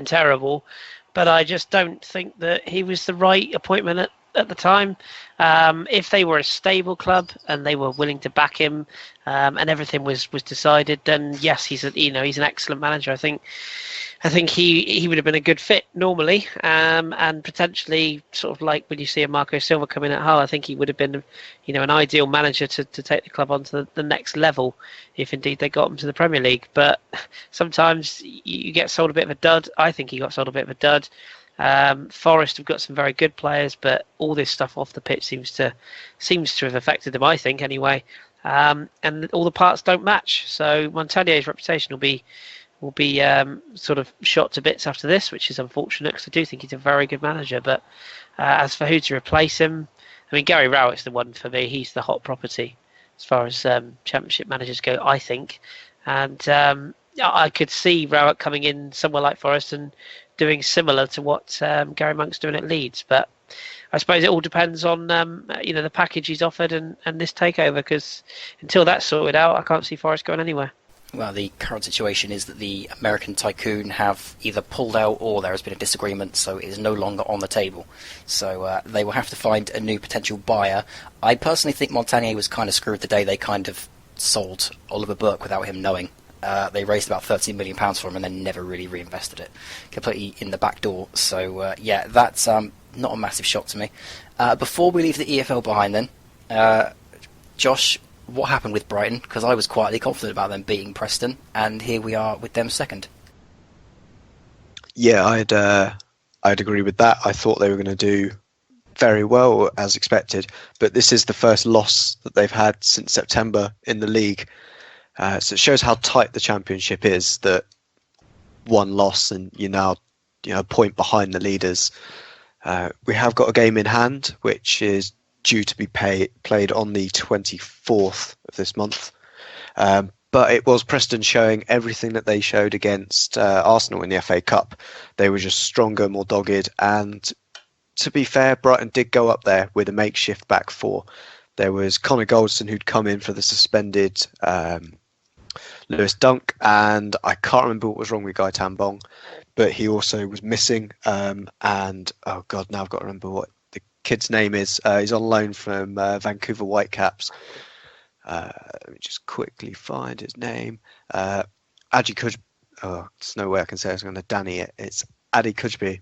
terrible, but I just don't think that he was the right appointment at the time. If they were a stable club and they were willing to back him, and everything was decided, then yes, he's an excellent manager. I think he would have been a good fit normally, and potentially sort of like when you see a Marco Silva come in at Hull, I think he would have been, an ideal manager to take the club on to the next level, if indeed they got him to the Premier League. But sometimes you get sold a bit of a dud. I think he got sold a bit of a dud. Forest have got some very good players, but all this stuff off the pitch seems to have affected them, I think, anyway. And all the parts don't match. So Montagnier's reputation will be sort of shot to bits after this, which is unfortunate, because I do think he's a very good manager. But as for who to replace him, I mean, Gary Rowett's the one for me. He's the hot property as far as Championship managers go, I think. And I could see Rowett coming in somewhere like Forest and doing similar to what Gary Monk's doing at Leeds. But I suppose it all depends on the package he's offered and this takeover, because until that's sorted out, I can't see Forest going anywhere. Well, the current situation is that the American tycoon have either pulled out or there has been a disagreement, so it is no longer on the table. So they will have to find a new potential buyer. I personally think Montagnier was kind of screwed the day they kind of sold Oliver Burke without him knowing. They raised about £13 million for him and then never really reinvested it. Completely in the back door. So, that's not a massive shock to me. Before we leave the EFL behind then, Josh, what happened with Brighton? Because I was quietly confident about them beating Preston, and here we are with them second. Yeah, I'd agree with that. I thought they were going to do very well, as expected, but this is the first loss that they've had since September in the league. So it shows how tight the Championship is, that one loss and you're now a point behind the leaders. We have got a game in hand, which is due to be played on the 24th of this month. But it was Preston showing everything that they showed against Arsenal in the FA Cup. They were just stronger, more dogged, and to be fair, Brighton did go up there with a makeshift back four. There was Connor Goldson, who'd come in for the suspended Lewis Dunk, and I can't remember what was wrong with Guy Tambong, but he also was missing. And oh god, now I've got to remember what the kid's name is. He's on loan from Vancouver Whitecaps. Let me just quickly find his name. Adi Kujbi. Oh, there's no way I can say it. I'm going to Danny it. It's Adi Kujbi.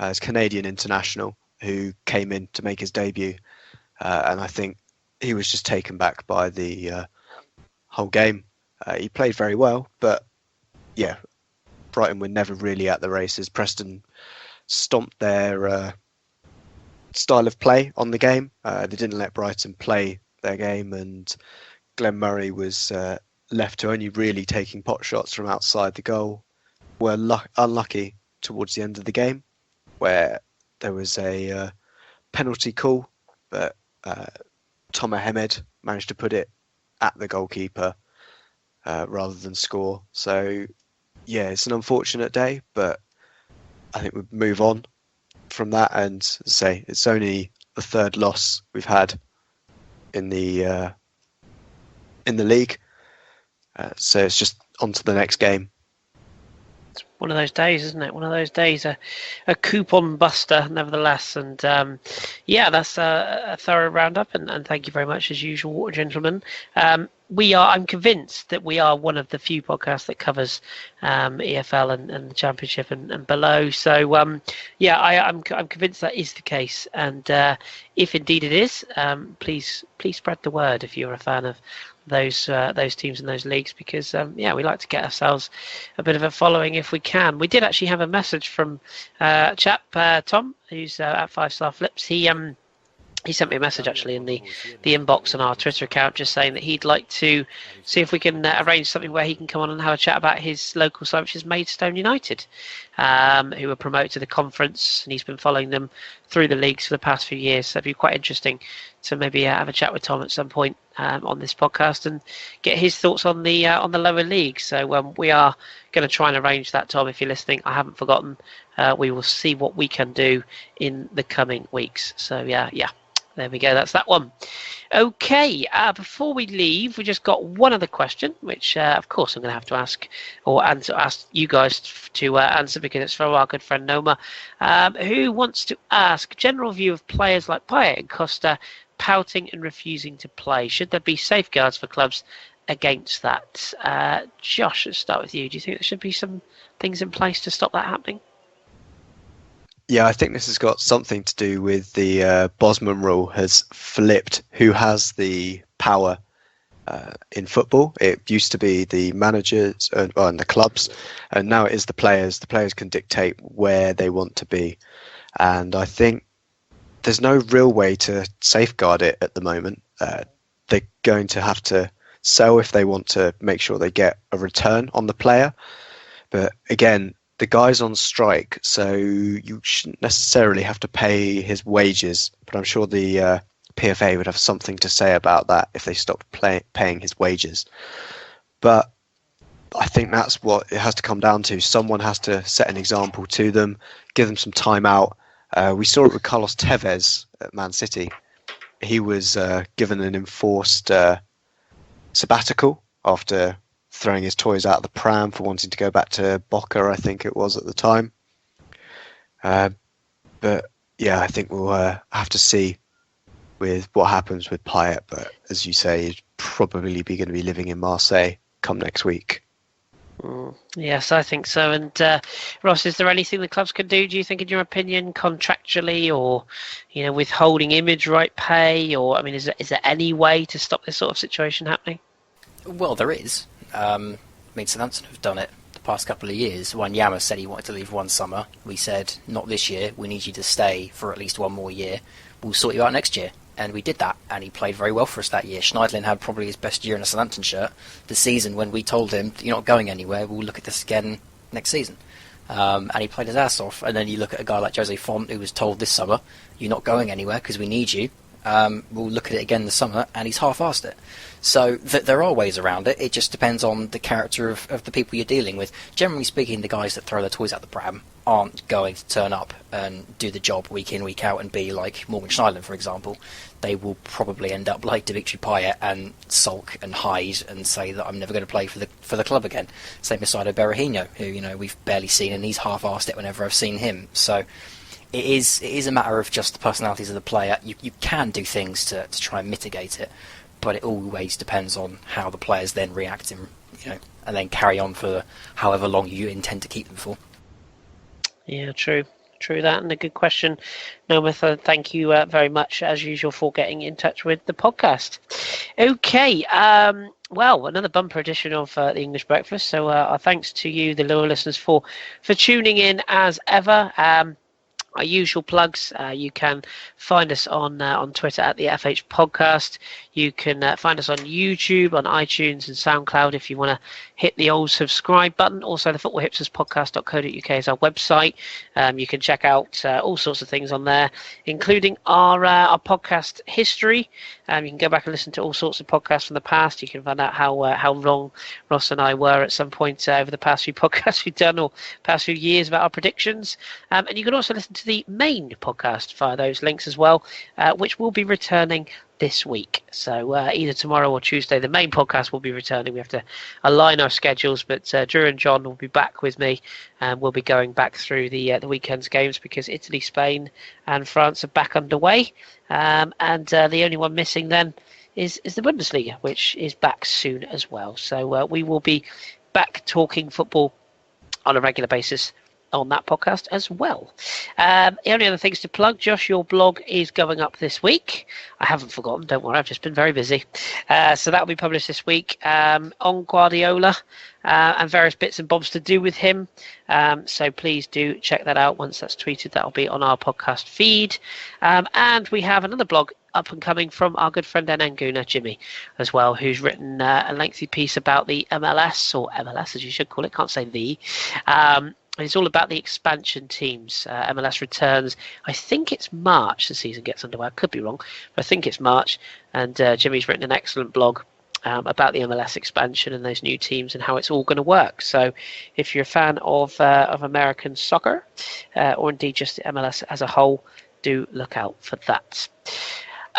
It's Canadian international who came in to make his debut. And I think he was just taken back by the whole game. He played very well, but yeah, Brighton were never really at the races. Preston stomped their style of play on the game. They didn't let Brighton play their game, and Glenn Murray was left to only really taking pot shots from outside the goal. Were unlucky towards the end of the game, where there was a penalty call, but Tom Ahmed managed to put it at the goalkeeper rather than score. So yeah, it's an unfortunate day, but I think we'll move on from that. And say it's only the third loss we've had in the league, so it's just on to the next game. It's one of those days, isn't it? One of those days, a coupon buster, nevertheless. And yeah, that's a thorough roundup. And thank you very much, as usual, gentlemen. I'm convinced that we are one of the few podcasts that covers EFL and the Championship and below. So yeah, I'm convinced that is the case. And if indeed it is, please spread the word if you're a fan of those teams and those leagues, because yeah, we like to get ourselves a bit of a following if we can. We did actually have a message from a chap, Tom, who's at 5-Star Flips. He sent me a message actually in the inbox on our Twitter account, just saying that he'd like to see if we can arrange something where he can come on and have a chat about his local side, which is Maidstone United, who were promoted to the conference, and he's been following them through the leagues for the past few years. So it'd be quite interesting to maybe have a chat with Tom at some point on this podcast and get his thoughts on the lower leagues. So we are going to try and arrange that, Tom. If you're listening, I haven't forgotten. We will see what we can do in the coming weeks. So yeah. There we go. That's that one. Okay. Before we leave, we just got one other question, which, of course, I'm going to have to ask you guys to answer, because it's from our good friend Noma, who wants to ask general view of players like Payet and Costa pouting and refusing to play. Should there be safeguards for clubs against that? Josh, let's start with you. Do you think there should be some things in place to stop that happening? Yeah, I think this has got something to do with the Bosman rule has flipped who has the power in football. It used to be the managers and the clubs, and now it is the players. The players can dictate where they want to be, and I think there's no real way to safeguard it at the moment. They're going to have to sell if they want to make sure they get a return on the player, but again, the guy's on strike, so you shouldn't necessarily have to pay his wages. But I'm sure the PFA would have something to say about that if they stopped paying his wages. But I think that's what it has to come down to. Someone has to set an example to them, give them some time out. We saw it with Carlos Tevez at Man City. He was given an enforced sabbatical after throwing his toys out of the pram for wanting to go back to Boca, I think it was at the time. But yeah, I think we'll have to see with what happens with Payet. But as you say, he'd probably be going to be living in Marseille come next week. Yes, I think so. And Ross, is there anything the clubs can do, do you think, in your opinion, contractually, or withholding image right pay, or I mean, is there any way to stop this sort of situation happening? Well, there is. Southampton have done it the past couple of years. Wanyama said he wanted to leave one summer. We said, not this year, we need you to stay for at least one more year. We'll sort you out next year. And we did that, and he played very well for us that year. Schneidlin had probably his best year in a Southampton shirt this season when we told him, you're not going anywhere, we'll look at this again next season. And he played his ass off. And then you look at a guy like Jose Font, who was told this summer, you're not going anywhere because we need you. we'll look at it again in the summer, and he's half-arsed it. So there are ways around it. It just depends on the character of the people you're dealing with. Generally speaking, the guys that throw their toys out the pram aren't going to turn up and do the job week in, week out, and be like Morgan Schneiderlin, for example. They will probably end up like Dimitri Payet and sulk and hide and say that I'm never going to play for the club again. Same as Saido Berahino, who we've barely seen, and he's half-arsed it whenever I've seen him. So it is a matter of just the personalities of the player. You can do things to try and mitigate it, but it always depends on how the players then react and then carry on for however long you intend to keep them for. Yeah, true that, and a good question, Nometh. Thank you very much, as usual, for getting in touch with the podcast. Okay, well, another bumper edition of the English Breakfast, so our thanks to you, the loyal listeners, for tuning in as ever. Our usual plugs, you can find us on Twitter at the FH Podcast. You can find us on YouTube, on iTunes and SoundCloud if you want to hit the old subscribe button. Also, the footballhipsterspodcast.co.uk is our website. You can check out all sorts of things on there, including our podcast history. You can go back and listen to all sorts of podcasts from the past. You can find out how wrong Ross and I were at some point over the past few podcasts we've done, or past few years, about our predictions. And you can also listen to the main podcast via those links as well, which will be returning this week. So either tomorrow or Tuesday, the main podcast will be returning. We have to align our schedules, but Drew and John will be back with me, and we'll be going back through the weekend's games, because Italy, Spain and France are back underway, and the only one missing then is the Bundesliga, which is back soon as well. So we will be back talking football on a regular basis on that podcast as well. The only other things to plug, Josh, your blog is going up this week. I haven't forgotten, don't worry, I've just been very busy. So that will be published this week on Guardiola and various bits and bobs to do with him. So please do check that out. Once that's tweeted, that'll be on our podcast feed. And we have another blog up and coming from our good friend Nguna, Jimmy, as well, who's written a lengthy piece about the MLS, or MLS as you should call it, can't say the. It's all about the expansion teams. MLS returns, I think it's March the season gets underway. I could be wrong, but I think it's March. And Jimmy's written an excellent blog about the MLS expansion and those new teams and how it's all going to work. So if you're a fan of American soccer, or indeed just the MLS as a whole, do look out for that.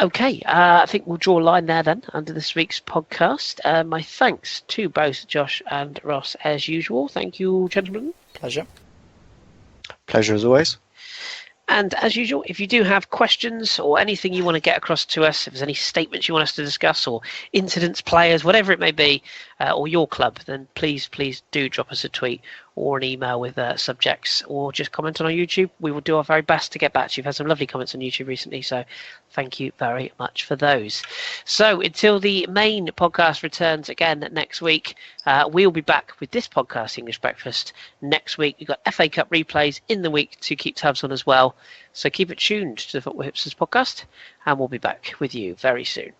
Okay, I think we'll draw a line there then under this week's podcast. My thanks to both Josh and Ross as usual. Thank you, gentlemen. Pleasure. Pleasure as always. And as usual, if you do have questions or anything you want to get across to us, if there's any statements you want us to discuss, or incidents, players, whatever it may be, or your club, then please do drop us a tweet or an email with subjects, or just comment on our YouTube. We will do our very best to get back to you. We've had some lovely comments on YouTube recently, so thank you very much for those. So until the main podcast returns again next week, we'll be back with this podcast, English Breakfast, next week. We've got FA Cup replays in the week to keep tabs on as well. So keep it tuned to the Football Hipsters podcast, and we'll be back with you very soon.